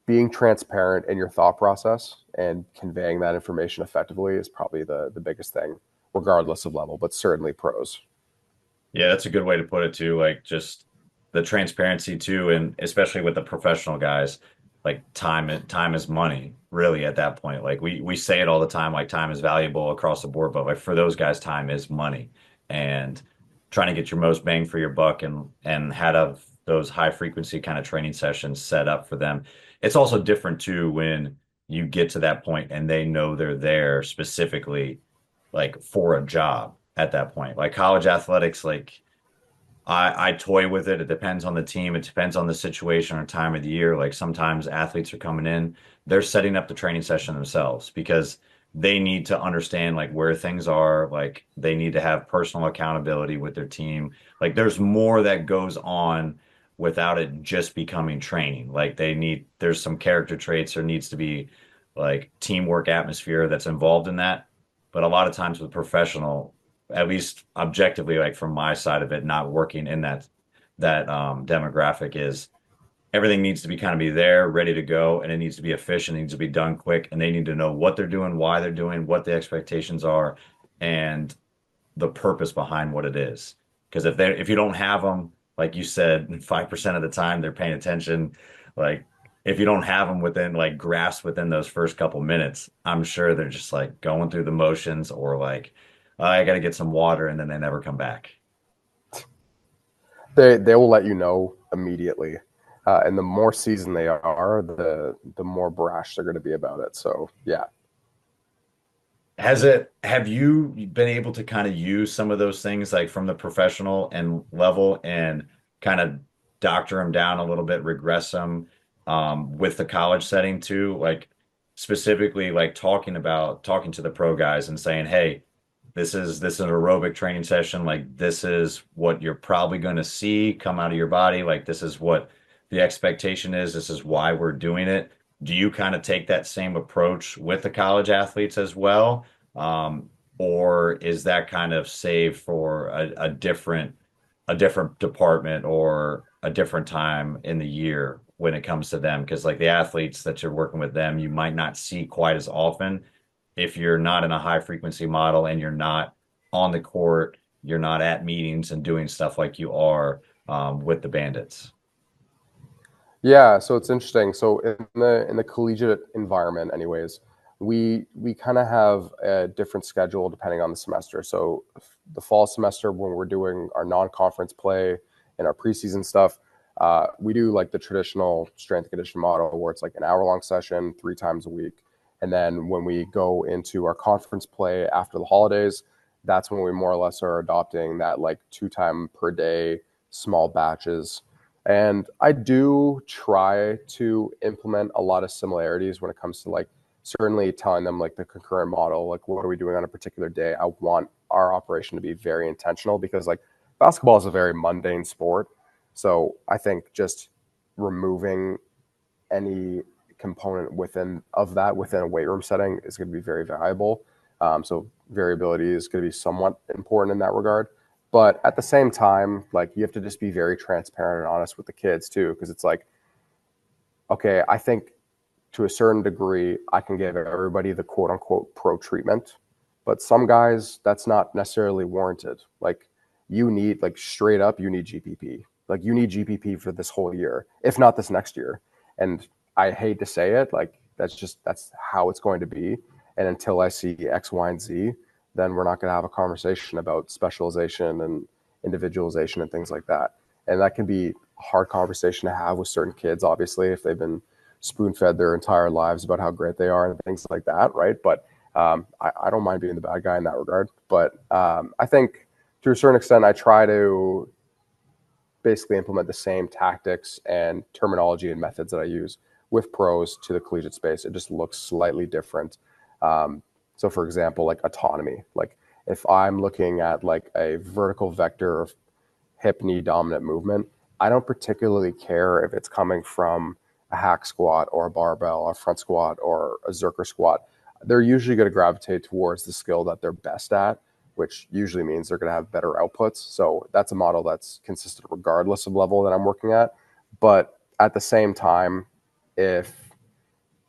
being transparent in your thought process and conveying that information effectively is probably the biggest thing, regardless of level, but certainly pros. Yeah, that's a good way to put it too. Like just the transparency too, and especially with the professional guys, like time is money, really at that point. Like we say it all the time, like time is valuable across the board, but like for those guys, time is money. And trying to get your most bang for your buck and had of those high frequency kind of training sessions set up for them. It's also different too when you get to that point and they know they're there specifically like for a job at that point. Like college athletics, like I toy with it. It depends on the team. It depends on the situation or time of the year. Like sometimes athletes are coming in, they're setting up the training session themselves because they need to understand like where things are. Like they need to have personal accountability with their team. Like there's more that goes on without it just becoming training. Like there's some character traits. There needs to be like teamwork atmosphere that's involved in that. But a lot of times with professional, at least objectively, like from my side of it, not working in that demographic is everything needs to be kind of be there, ready to go, and it needs to be efficient, it needs to be done quick, and they need to know what they're doing, why they're doing, what the expectations are, and the purpose behind what it is. Because if you don't have them, like you said, 5% of the time they're paying attention. Like if you don't have them within like grasp within those first couple minutes, I'm sure they're just like going through the motions or like I got to get some water and then they never come back. They will let you know immediately, and the more seasoned they are, the more brash they're going to be about it. So yeah. Have you been able to kind of use some of those things like from the professional and level and kind of doctor them down a little bit, regress them with the college setting too? Like specifically like talking to the pro guys and saying, hey, this is an aerobic training session. Like this is what you're probably going to see come out of your body. Like this is what the expectation is. This is why we're doing it. Do you kind of take that same approach with the college athletes as well? Or is that kind of saved for a different department or a different time in the year when it comes to them? Because like the athletes that you're working with them, you might not see quite as often if you're not in a high frequency model and you're not on the court, you're not at meetings and doing stuff like you are with the Bandits. Yeah, so it's interesting. So in the collegiate environment, anyways, we kind of have a different schedule depending on the semester. So the fall semester, when we're doing our non-conference play and our preseason stuff, we do like the traditional strength and conditioning model where it's like an hour-long session 3 times a week. And then when we go into our conference play after the holidays, that's when we more or less are adopting that like 2 time per day small batches. And I do try to implement a lot of similarities when it comes to like certainly telling them like the concurrent model, like what are we doing on a particular day? I want our operation to be very intentional because like basketball is a very mundane sport. So I think just removing any component within a weight room setting is going to be very valuable. So variability is going to be somewhat important in that regard. But at the same time, like you have to just be very transparent and honest with the kids too, because it's like, okay, I think to a certain degree, I can give everybody the quote unquote pro treatment, but some guys that's not necessarily warranted. Like you need like straight up, you need GPP. Like you need GPP for this whole year, if not this next year. And I hate to say it, like that's how it's going to be. And until I see X, Y, and Z, then we're not going to have a conversation about specialization and individualization and things like that. And that can be a hard conversation to have with certain kids, obviously, if they've been spoon fed their entire lives about how great they are and things like that, right? But I don't mind being the bad guy in that regard. But I think to a certain extent, I try to basically implement the same tactics and terminology and methods that I use with pros to the collegiate space. It just looks slightly different. So for example, like autonomy, like if I'm looking at like a vertical vector of hip knee dominant movement, I don't particularly care if it's coming from a hack squat or a barbell or a front squat or a Zerker squat. They're usually going to gravitate towards the skill that they're best at, which usually means they're going to have better outputs. So that's a model that's consistent regardless of level that I'm working at. But at the same time, if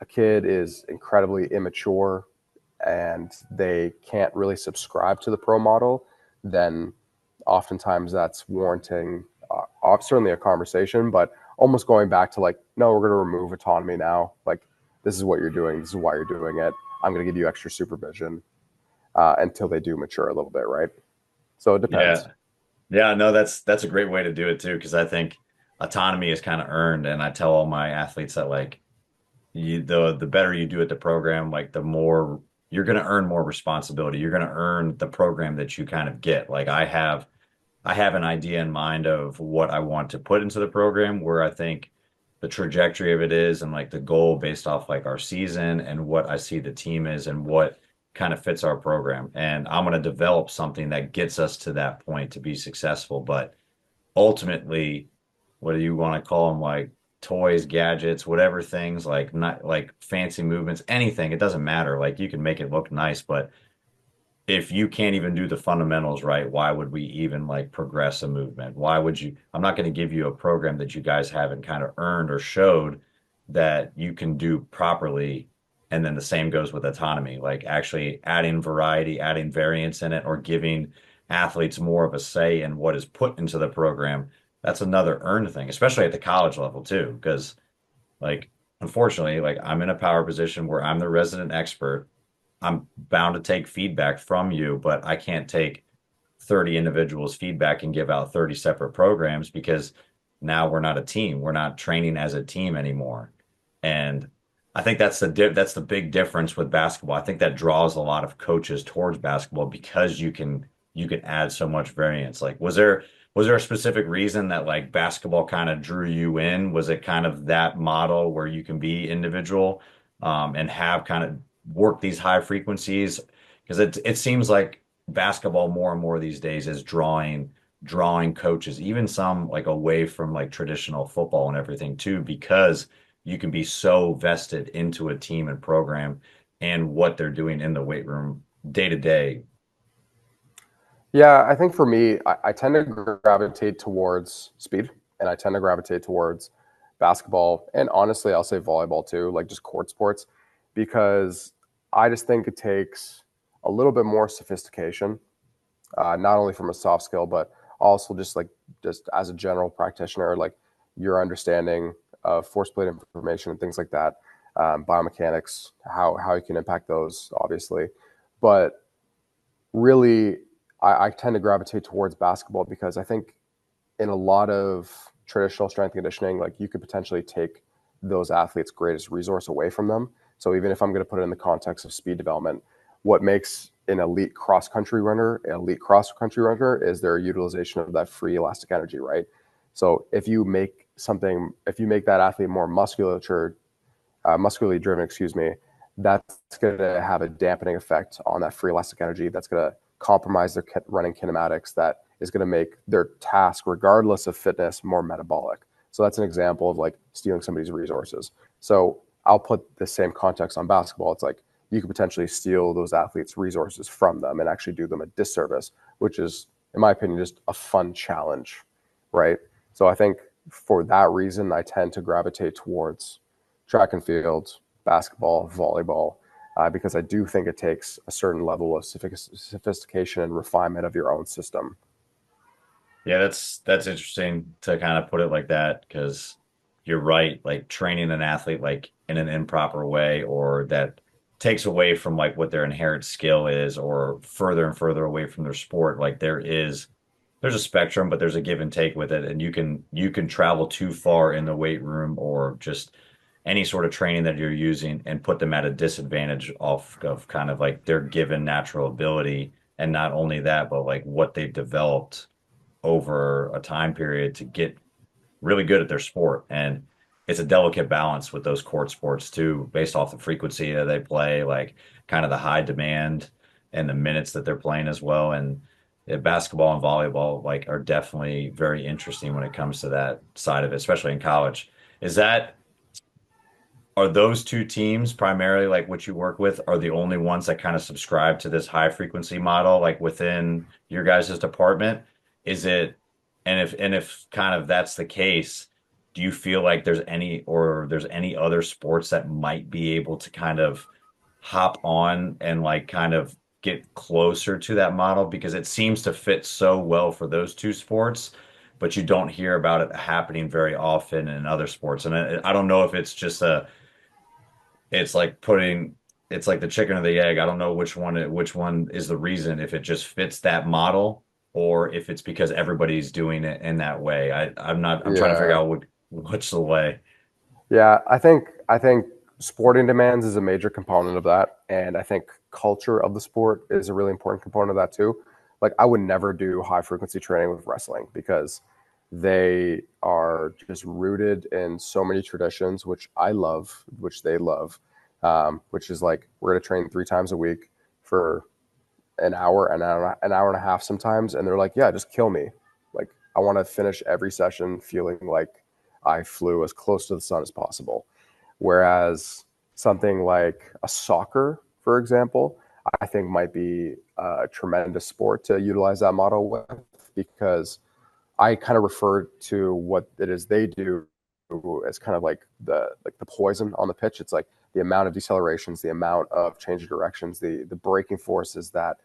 a kid is incredibly immature and they can't really subscribe to the pro model, then oftentimes that's warranting certainly a conversation, but almost going back to like, no, we're going to remove autonomy now. Like, this is what you're doing. This is why you're doing it. I'm going to give you extra supervision until they do mature a little bit, right? So it depends. Yeah. Yeah, no, that's a great way to do it too, because I think autonomy is kind of earned, and I tell all my athletes that like the better you do at the program, like the more you're going to earn more responsibility. You're going to earn the program that you kind of get. Like I have an idea in mind of what I want to put into the program, where I think the trajectory of it is, and like the goal based off like our season and what I see the team is and what kind of fits our program. And I'm going to develop something that gets us to that point to be successful. But ultimately, whether you want to call them like toys, gadgets, whatever things, like not like fancy movements, anything, it doesn't matter. Like you can make it look nice, but if you can't even do the fundamentals right, why would we even like progress a movement? Why would you? I'm not going to give you a program that you guys haven't kind of earned or showed that you can do properly. And then the same goes with autonomy, like actually adding variety, adding variance in it, or giving athletes more of a say in what is put into the program. That's another earned thing, especially at the college level too, because like unfortunately, like I'm in a power position where I'm the resident expert. I'm bound to take feedback from you, but I can't take 30 individuals' feedback and give out 30 separate programs because now we're not a team. We're not training as a team anymore. And I think that's the big difference with basketball. I think that draws a lot of coaches towards basketball because you can add so much variance. Like was there a specific reason that like basketball kind of drew you in? Was it kind of that model where you can be individual and have kind of work these high frequencies? Because it seems like basketball more and more these days is drawing coaches, even some like away from like traditional football and everything too, because you can be so vested into a team and program and what they're doing in the weight room day to day. Yeah, I think for me, I tend to gravitate towards speed, and I tend to gravitate towards basketball, and honestly, I'll say volleyball too, like just court sports, because I just think it takes a little bit more sophistication, not only from a soft skill, but also just as a general practitioner, like your understanding of force plate information and things like that, biomechanics, how you can impact those, obviously, but really, I tend to gravitate towards basketball because I think in a lot of traditional strength conditioning, like you could potentially take those athletes' greatest resource away from them. So even if I'm going to put it in the context of speed development, what makes an elite cross country runner is their utilization of that free elastic energy, right? So if you make that athlete more muscularly driven, excuse me, that's going to have a dampening effect on that free elastic energy. That's going to compromise their running kinematics. That is going to make their task, regardless of fitness, more metabolic. So that's an example of like stealing somebody's resources. So I'll put the same context on basketball. It's like you could potentially steal those athletes' resources from them and actually do them a disservice, which is, in my opinion, just a fun challenge, right? So I think for that reason, I tend to gravitate towards track and field, basketball, volleyball, because I do think it takes a certain level of sophistication and refinement of your own system. Yeah, that's interesting to kind of put it like that because you're right. Like training an athlete like in an improper way or that takes away from like what their inherent skill is or further and further away from their sport. Like there's a spectrum, but there's a give and take with it. And you can travel too far in the weight room or just any sort of training that you're using and put them at a disadvantage off of kind of like their given natural ability. And not only that, but like what they've developed over a time period to get really good at their sport. And it's a delicate balance with those court sports too, based off the frequency that they play, like kind of the high demand and the minutes that they're playing as well. And basketball and volleyball like are definitely very interesting when it comes to that side of it, especially in college. Is that Are those two teams primarily like what you work with are the only ones that kind of subscribe to this high frequency model like within your guys' department? Is it and if kind of that's the case, do you feel like there's any other sports that might be able to kind of hop on and like kind of get closer to that model because it seems to fit so well for those two sports but you don't hear about it happening very often in other sports. And I don't know if it's just it's like putting, it's like the chicken or the egg. I don't know which one is the reason, if it just fits that model or if it's because everybody's doing it in that way. I'm trying to figure Yeah. out what's the way. Yeah, I think sporting demands is a major component of that, and I think culture of the sport is a really important component of that too. Like I would never do high frequency training with wrestling because they are just rooted in so many traditions, which I love, which they love, which is like we're gonna train 3 times a week for an hour and a half sometimes, and they're like, yeah, just kill me. Like I want to finish every session feeling like I flew as close to the sun as possible. Whereas something like a soccer, for example, I think might be a tremendous sport to utilize that model with, because I kind of refer to what it is they do as kind of like the poison on the pitch. It's like the amount of decelerations, the amount of change of directions, the braking forces that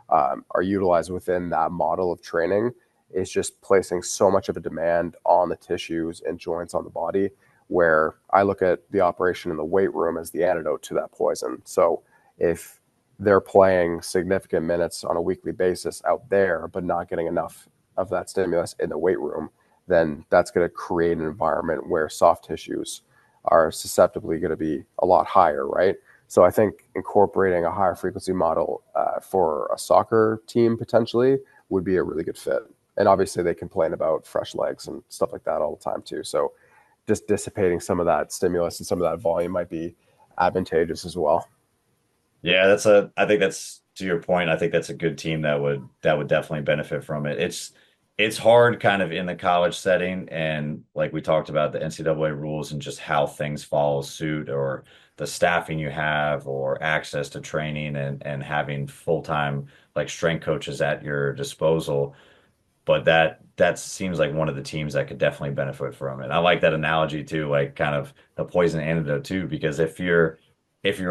are utilized within that model of training is just placing so much of a demand on the tissues and joints on the body, where I look at the operation in the weight room as the antidote to that poison. So if they're playing significant minutes on a weekly basis out there, but not getting enough of that stimulus in the weight room, then that's going to create an environment where soft tissues are susceptibly going to be a lot higher, right? So I think incorporating a higher frequency model for a soccer team potentially would be a really good fit. And obviously they complain about fresh legs and stuff like that all the time too. So just dissipating some of that stimulus and some of that volume might be advantageous as well. Yeah, I think that's to your point. I think that's a good team that would definitely benefit from it. It's hard kind of in the college setting, and like we talked about the NCAA rules and just how things follow suit, or the staffing you have, or access to training and having full-time like strength coaches at your disposal. But that seems like one of the teams that could definitely benefit from it. I like that analogy too, like kind of the poison antidote too, because if you're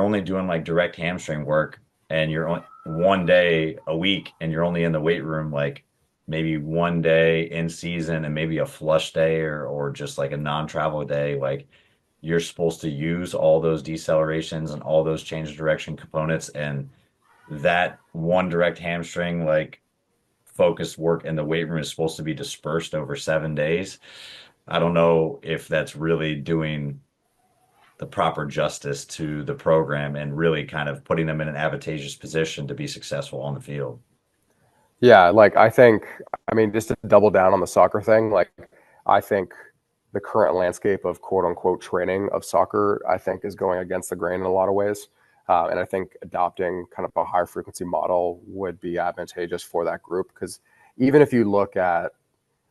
only doing like direct hamstring work and you're on 1 day a week and you're only in the weight room like maybe 1 day in season and maybe a flush day or just like a non-travel day, like you're supposed to use all those decelerations and all those change of direction components, and that one direct hamstring like focused work in the weight room is supposed to be dispersed over 7 days. I don't know if that's really doing the proper justice to the program and really kind of putting them in an advantageous position to be successful on the field. Yeah, like I mean, just to double down on the soccer thing, like I think the current landscape of quote unquote training of soccer, I think, is going against the grain in a lot of ways. And I think adopting kind of a higher frequency model would be advantageous for that group, because even if you look at,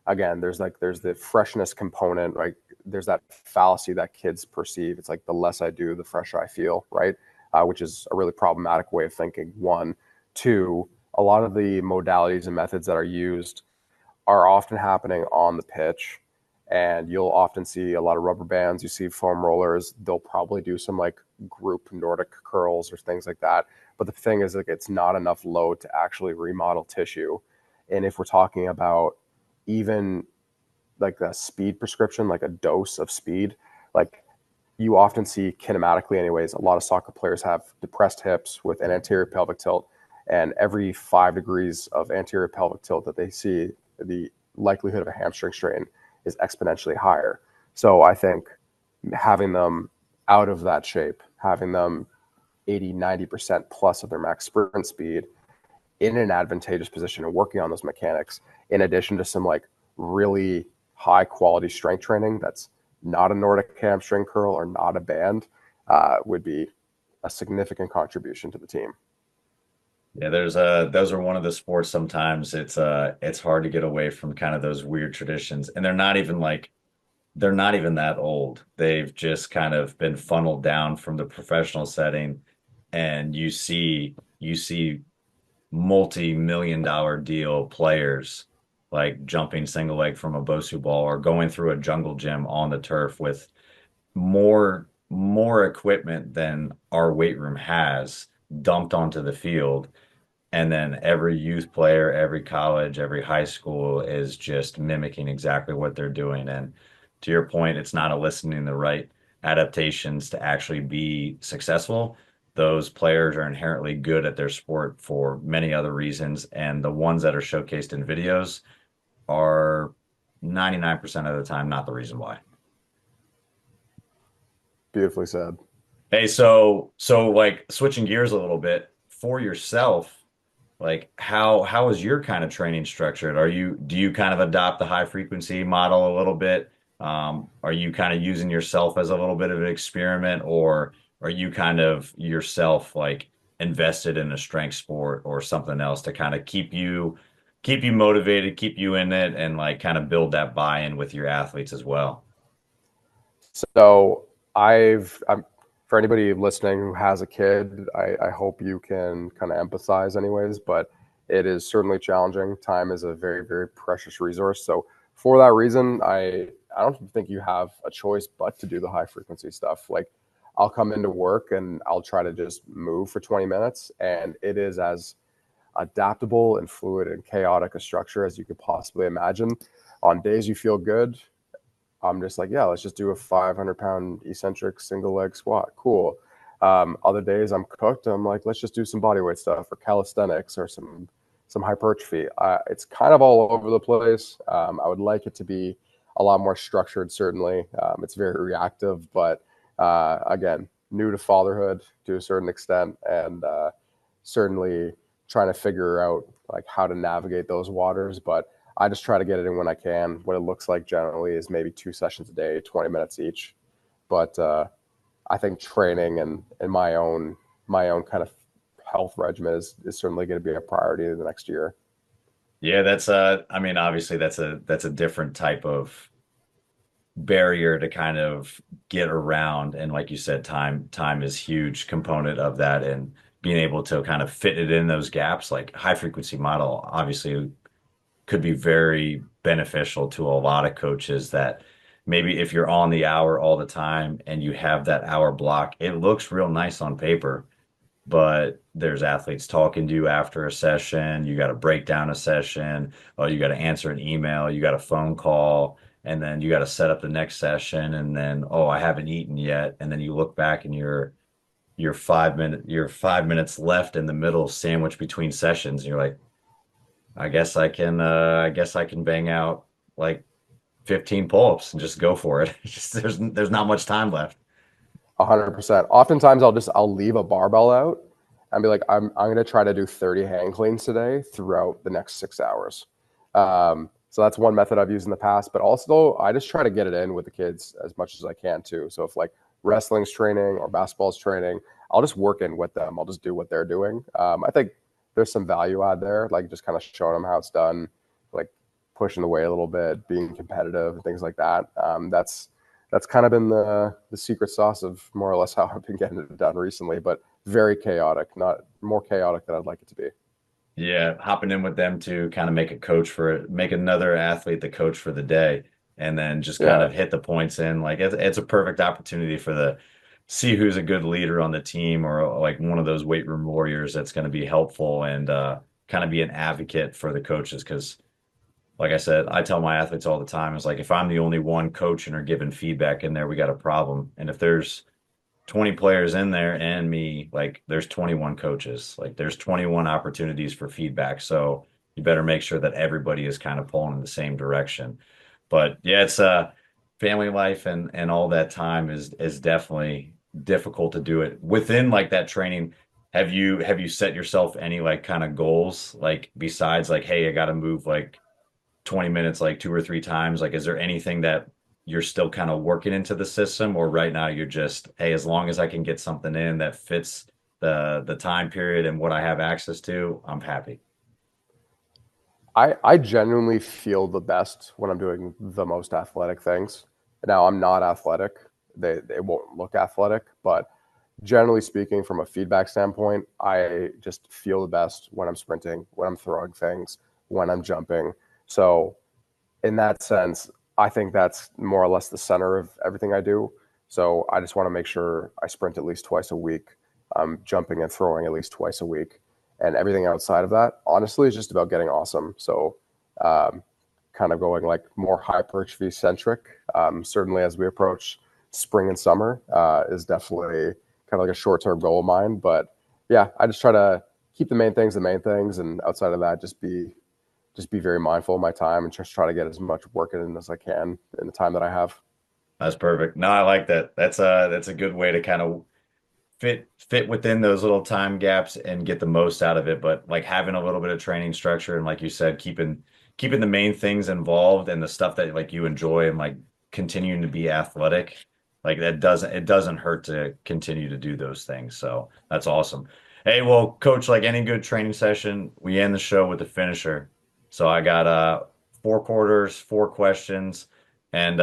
again, there's the freshness component, like there's that fallacy that kids perceive. It's like the less I do, the fresher I feel, right? Which is a really problematic way of thinking. One, two, a lot of the modalities and methods that are used are often happening on the pitch, and you'll often see a lot of rubber bands. You see foam rollers. They'll probably do some like group Nordic curls or things like that. But the thing is, like, it's not enough load to actually remodel tissue. And if we're talking about even like a speed prescription, like a dose of speed, like you often see kinematically, anyways, a lot of soccer players have depressed hips with an anterior pelvic tilt. And every 5 degrees of anterior pelvic tilt that they see, the likelihood of a hamstring strain is exponentially higher. So I think having them out of that shape, having them 80, 90% plus of their max sprint speed in an advantageous position and working on those mechanics, in addition to some like really high quality strength training that's not a Nordic hamstring curl or not a band, would be a significant contribution to the team. Yeah, those are one of the sports sometimes it's hard to get away from kind of those weird traditions. And they're not even that old. They've just kind of been funneled down from the professional setting, and you see multi-million dollar deal players like jumping single leg from a Bosu ball or going through a jungle gym on the turf with more equipment than our weight room has dumped onto the field. And then every youth player, every college, every high school is just mimicking exactly what they're doing. And to your point, it's not eliciting the right adaptations to actually be successful. Those players are inherently good at their sport for many other reasons. And the ones that are showcased in videos are 99% of the time not the reason why. Beautifully said. Hey, so like switching gears a little bit for yourself, like how is your kind of training structured? Do you kind of adopt the high frequency model a little bit? Are you kind of using yourself as a little bit of an experiment, or are you kind of yourself like invested in a strength sport or something else to kind of keep you motivated, keep you in it, and like kind of build that buy-in with your athletes as well? So for anybody listening who has a kid, I hope you can kind of empathize anyways, but it is certainly challenging. Time is a very, very precious resource. So for that reason, I don't think you have a choice but to do the high frequency stuff. Like I'll come into work and I'll try to just move for 20 minutes, and it is as adaptable and fluid and chaotic a structure as you could possibly imagine. On days you feel good, I'm just like, yeah, let's just do a 500-pound eccentric single leg squat. Cool. Other days I'm cooked. I'm like, let's just do some bodyweight stuff or calisthenics or some hypertrophy. It's kind of all over the place. I would like it to be a lot more structured. Certainly, it's very reactive, but again, new to fatherhood to a certain extent, and certainly trying to figure out like how to navigate those waters. But I just try to get it in when I can. What it looks like generally is maybe 2 sessions a day, 20 minutes each. But I think training and my own kind of health regimen is certainly going to be a priority in the next year. Yeah, that's I mean, obviously that's a different type of barrier to kind of get around. And like you said, time is huge component of that, and being able to kind of fit it in those gaps, like high frequency model obviously could be very beneficial to a lot of coaches that maybe if you're on the hour all the time and you have that hour block, it looks real nice on paper, but there's athletes talking to you after a session. You got to break down a session. Oh, you got to answer an email. You got a phone call. And then you got to set up the next session. And then, oh, I haven't eaten yet. And then you look back and you're 5 minutes left in the middle sandwich between sessions. And you're like, I guess I can bang out like 15 pull-ups and just go for it. Just there's not much time left. 100%. Oftentimes I'll leave a barbell out and be like, I'm going to try to do 30 hang cleans today throughout the next 6 hours. So that's one method I've used in the past, but also I just try to get it in with the kids as much as I can too. So if like wrestling's training or basketball's training, I'll just work in with them. I'll just do what they're doing. I think there's some value add there, like just kind of showing them how it's done, like pushing the weight a little bit, being competitive and things like that. That's kind of been the secret sauce of more or less how I've been getting it done recently, but very chaotic, not more chaotic than I'd like it to be. Yeah, hopping in with them to kind of make another athlete the coach for the day, and then just kind Yeah, of hit the points in. Like it's a perfect opportunity for the see who's a good leader on the team, or like one of those weight room warriors that's going to be helpful and kind of be an advocate for the coaches. Because, like I said, I tell my athletes all the time, it's like if I'm the only one coaching or giving feedback in there, we got a problem. And if there's 20 players in there and me, like there's 21 coaches, like there's 21 opportunities for feedback. So you better make sure that everybody is kind of pulling in the same direction. But yeah, it's family life and all that time is definitely difficult to do it within like that training. Have you set yourself any like kind of goals like besides like, hey, I got to move like 20 minutes like two or three times? Like, is there anything that you're still kind of working into the system, or right now you're just, hey, as long as I can get something in that fits the time period and what I have access to, I'm happy. I genuinely feel the best when I'm doing the most athletic things. Now I'm not athletic; they won't look athletic, but generally speaking, from a feedback standpoint, I just feel the best when I'm sprinting, when I'm throwing things, when I'm jumping. So in that sense, I think that's more or less the center of everything I do. So I just want to make sure I sprint at least twice a week. I'm jumping and throwing at least twice a week. and everything outside of that, honestly, is just about getting awesome. So, um, kind of going like more hypertrophy centric. Certainly, as we approach spring and summer, is definitely kind of like a short term goal of mine. But yeah, I just try to keep the main things, and outside of that, just be very mindful of my time and just try to get as much work in as I can in the time that I have. That's perfect. No, I like that. That's a good way to kind of fit within those little time gaps and get the most out of it. But like having a little bit of training structure and like you said, keeping the main things involved and the stuff that like you enjoy and like continuing to be athletic, like it doesn't hurt to continue to do those things. So that's awesome. Hey, well, coach, like any good training session, we end the show with a finisher. So I got 4 quarters, 4 questions, and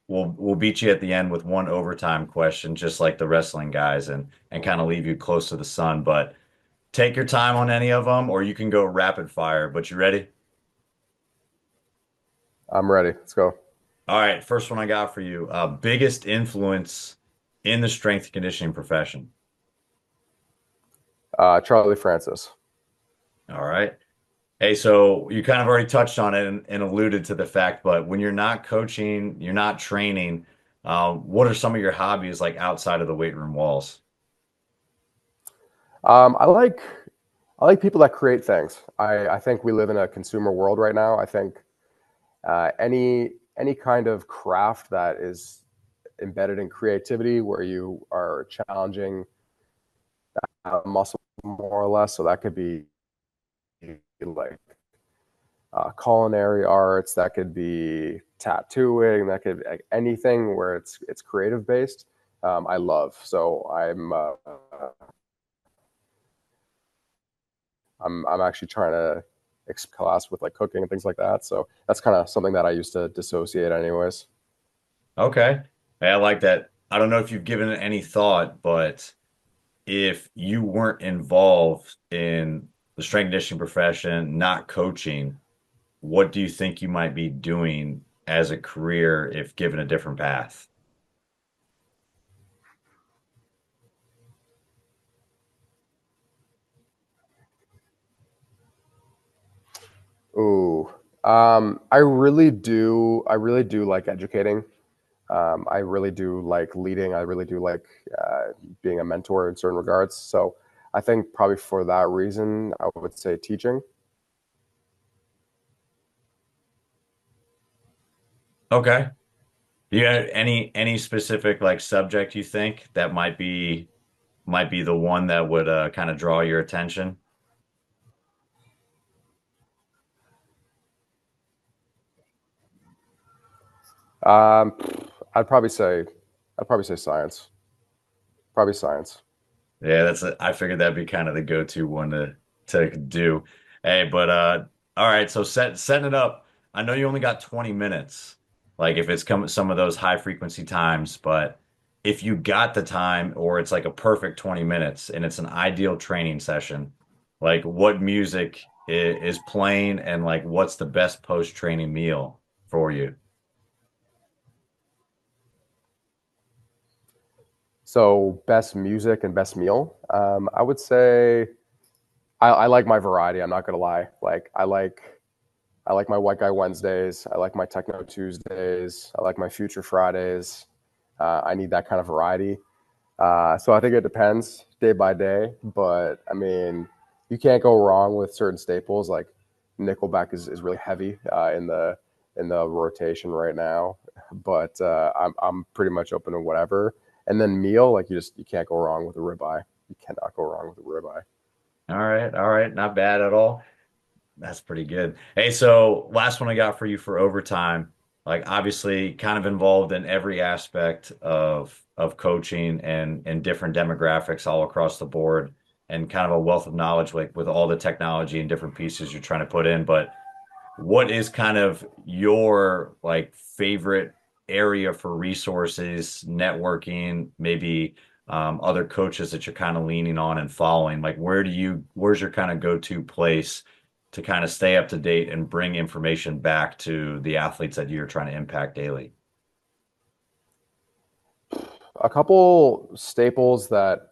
we'll beat you at the end with one overtime question, just like the wrestling guys, and kind of leave you close to the sun. But take your time on any of them, or you can go rapid fire. But you ready? I'm ready. Let's go. All right, first one I got for you. Biggest influence in the strength and conditioning profession. Charlie Francis. All right. Hey, so you kind of already touched on it and alluded to the fact, but when you're not coaching, you're not training, what are some of your hobbies like outside of the weight room walls? Um, I like I like people that create things. I think we live in a consumer world right now. I think any kind of craft that is embedded in creativity, where you are challenging muscle more or less. So that could be like culinary arts, that could be tattooing, that could be like anything where it's creative based. I love. So I'm actually trying to class with like cooking and things like that. So that's kind of something that I used to dissociate anyways. Okay. Hey, I like that. I don't know if you've given it any thought, but if you weren't involved in the strength and conditioning profession, not coaching, what do you think you might be doing as a career if given a different path? Ooh, I really do like educating. I really do like leading. I really do like being a mentor in certain regards. So I think probably for that reason, I would say teaching. Okay. Do you have any specific like subject you think that might be the one that would kind of draw your attention? Um, I'd probably say, I'd probably say science. Probably science. Yeah, I figured that'd be kind of the go-to one to do. Hey, but all right, so setting it up. I know you only got 20 minutes. Like if it's come some of those high frequency times, but if you got the time or it's like a perfect 20 minutes and it's an ideal training session, like what music is playing and like what's the best post-training meal for you? So best music and best meal. I would say I like my variety. I'm not gonna lie. I like my White Guy Wednesdays. I like my Techno Tuesdays. I like my Future Fridays. I need that kind of variety. So I think it depends day by day, but I mean, you can't go wrong with certain staples. Like Nickelback is really heavy in the rotation right now, but I'm pretty much open to whatever. And then meal, like you can't go wrong with a ribeye. You cannot go wrong with a ribeye. All right, not bad at all. That's pretty good. Hey, so last one I got for you for overtime. Like obviously kind of involved in every aspect of coaching and different demographics all across the board and kind of a wealth of knowledge like with all the technology and different pieces you're trying to put in. But what is kind of your like favorite area for resources, networking, maybe other coaches that you're kind of leaning on and following? Like where's your kind of go-to place to kind of stay up to date and bring information back to the athletes that you're trying to impact daily? A couple staples that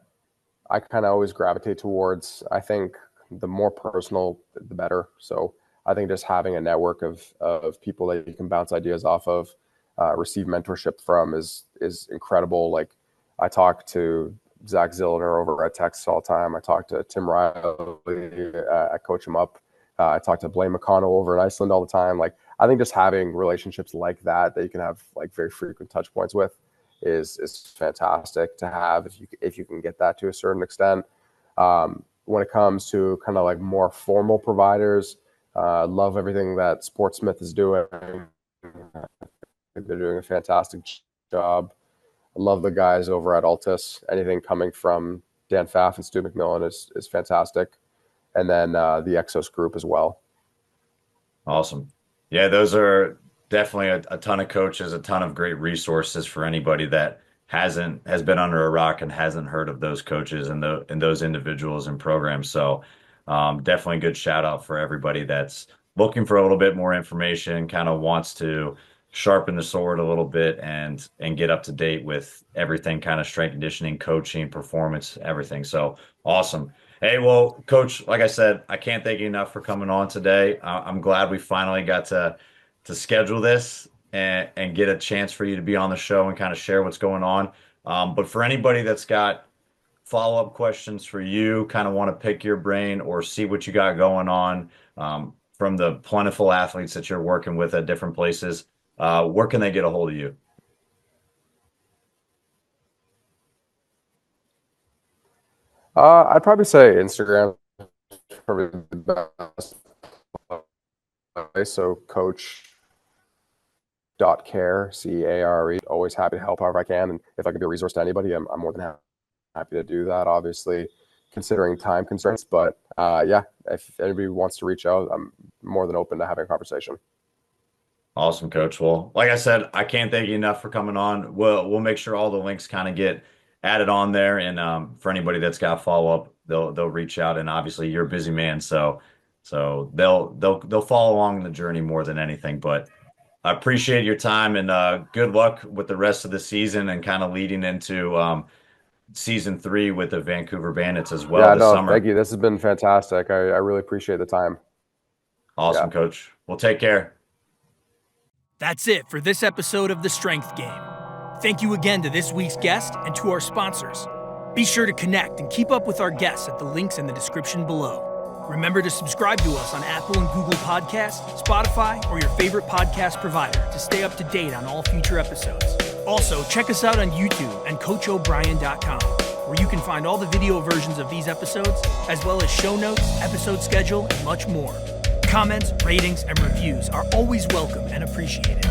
I kind of always gravitate towards. I think the more personal, the better. So I think just having a network of people that you can bounce ideas off of, receive mentorship from is incredible. Like I talk to Zach Zillner over at Texas all the time. I talk to Tim Riley, I coach him up. I talk to Blaine McConnell over in Iceland all the time. Like I think just having relationships like that you can have like very frequent touch points with is fantastic to have if you can get that to a certain extent. When it comes to kind of like more formal providers, love everything that Sportsmith is doing. They're doing a fantastic job. I love the guys over at Altus. Anything coming from Dan Pfaff and Stu McMillan is fantastic. And then the Exos group as well. Awesome. Yeah, those are definitely a ton of coaches, a ton of great resources for anybody that has been under a rock and hasn't heard of those coaches and those individuals and programs. So definitely a good shout out for everybody that's looking for a little bit more information, kind of wants to sharpen the sword a little bit and get up to date with everything, kind of strength conditioning, coaching, performance, everything. So awesome. Hey, well, Coach, like I said, I can't thank you enough for coming on today. I'm glad we finally got to schedule this and get a chance for you to be on the show and kind of share what's going on. But for anybody that's got follow-up questions for you, kind of want to pick your brain or see what you got going on from the plentiful athletes that you're working with at different places, where can they get a hold of you? I'd probably say Instagram is probably the best place. So coach.care, CARE. Always happy to help however I can. And if I can be a resource to anybody, I'm more than happy to do that, obviously, considering time constraints. But yeah, if anybody wants to reach out, I'm more than open to having a conversation. Awesome, Coach. Well, like I said, I can't thank you enough for coming on. We'll make sure all the links kind of get added on there, and for anybody that's got follow up, they'll reach out. And obviously, you're a busy man, so they'll follow along the journey more than anything. But I appreciate your time, and good luck with the rest of the season and kind of leading into season 3 with the Vancouver Bandits as well this summer. Thank you. This has been fantastic. I really appreciate the time. Awesome, yeah. Coach. Well, take care. That's it for this episode of The Strength Game. Thank you again to this week's guest and to our sponsors. Be sure to connect and keep up with our guests at the links in the description below. Remember to subscribe to us on Apple and Google Podcasts, Spotify, or your favorite podcast provider to stay up to date on all future episodes. Also, check us out on YouTube and CoachO'Brien.com, where you can find all the video versions of these episodes, as well as show notes, episode schedule, and much more. Comments, ratings, and reviews are always welcome and appreciated.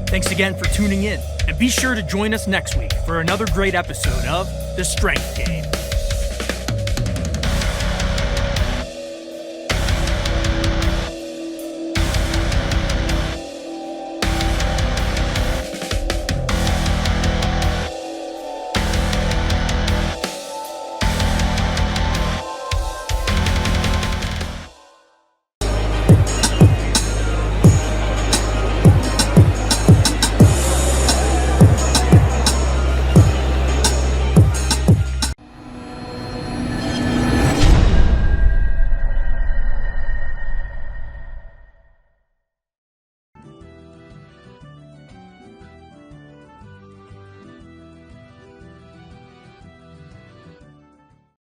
Thanks again for tuning in, and be sure to join us next week for another great episode of The Strength Game.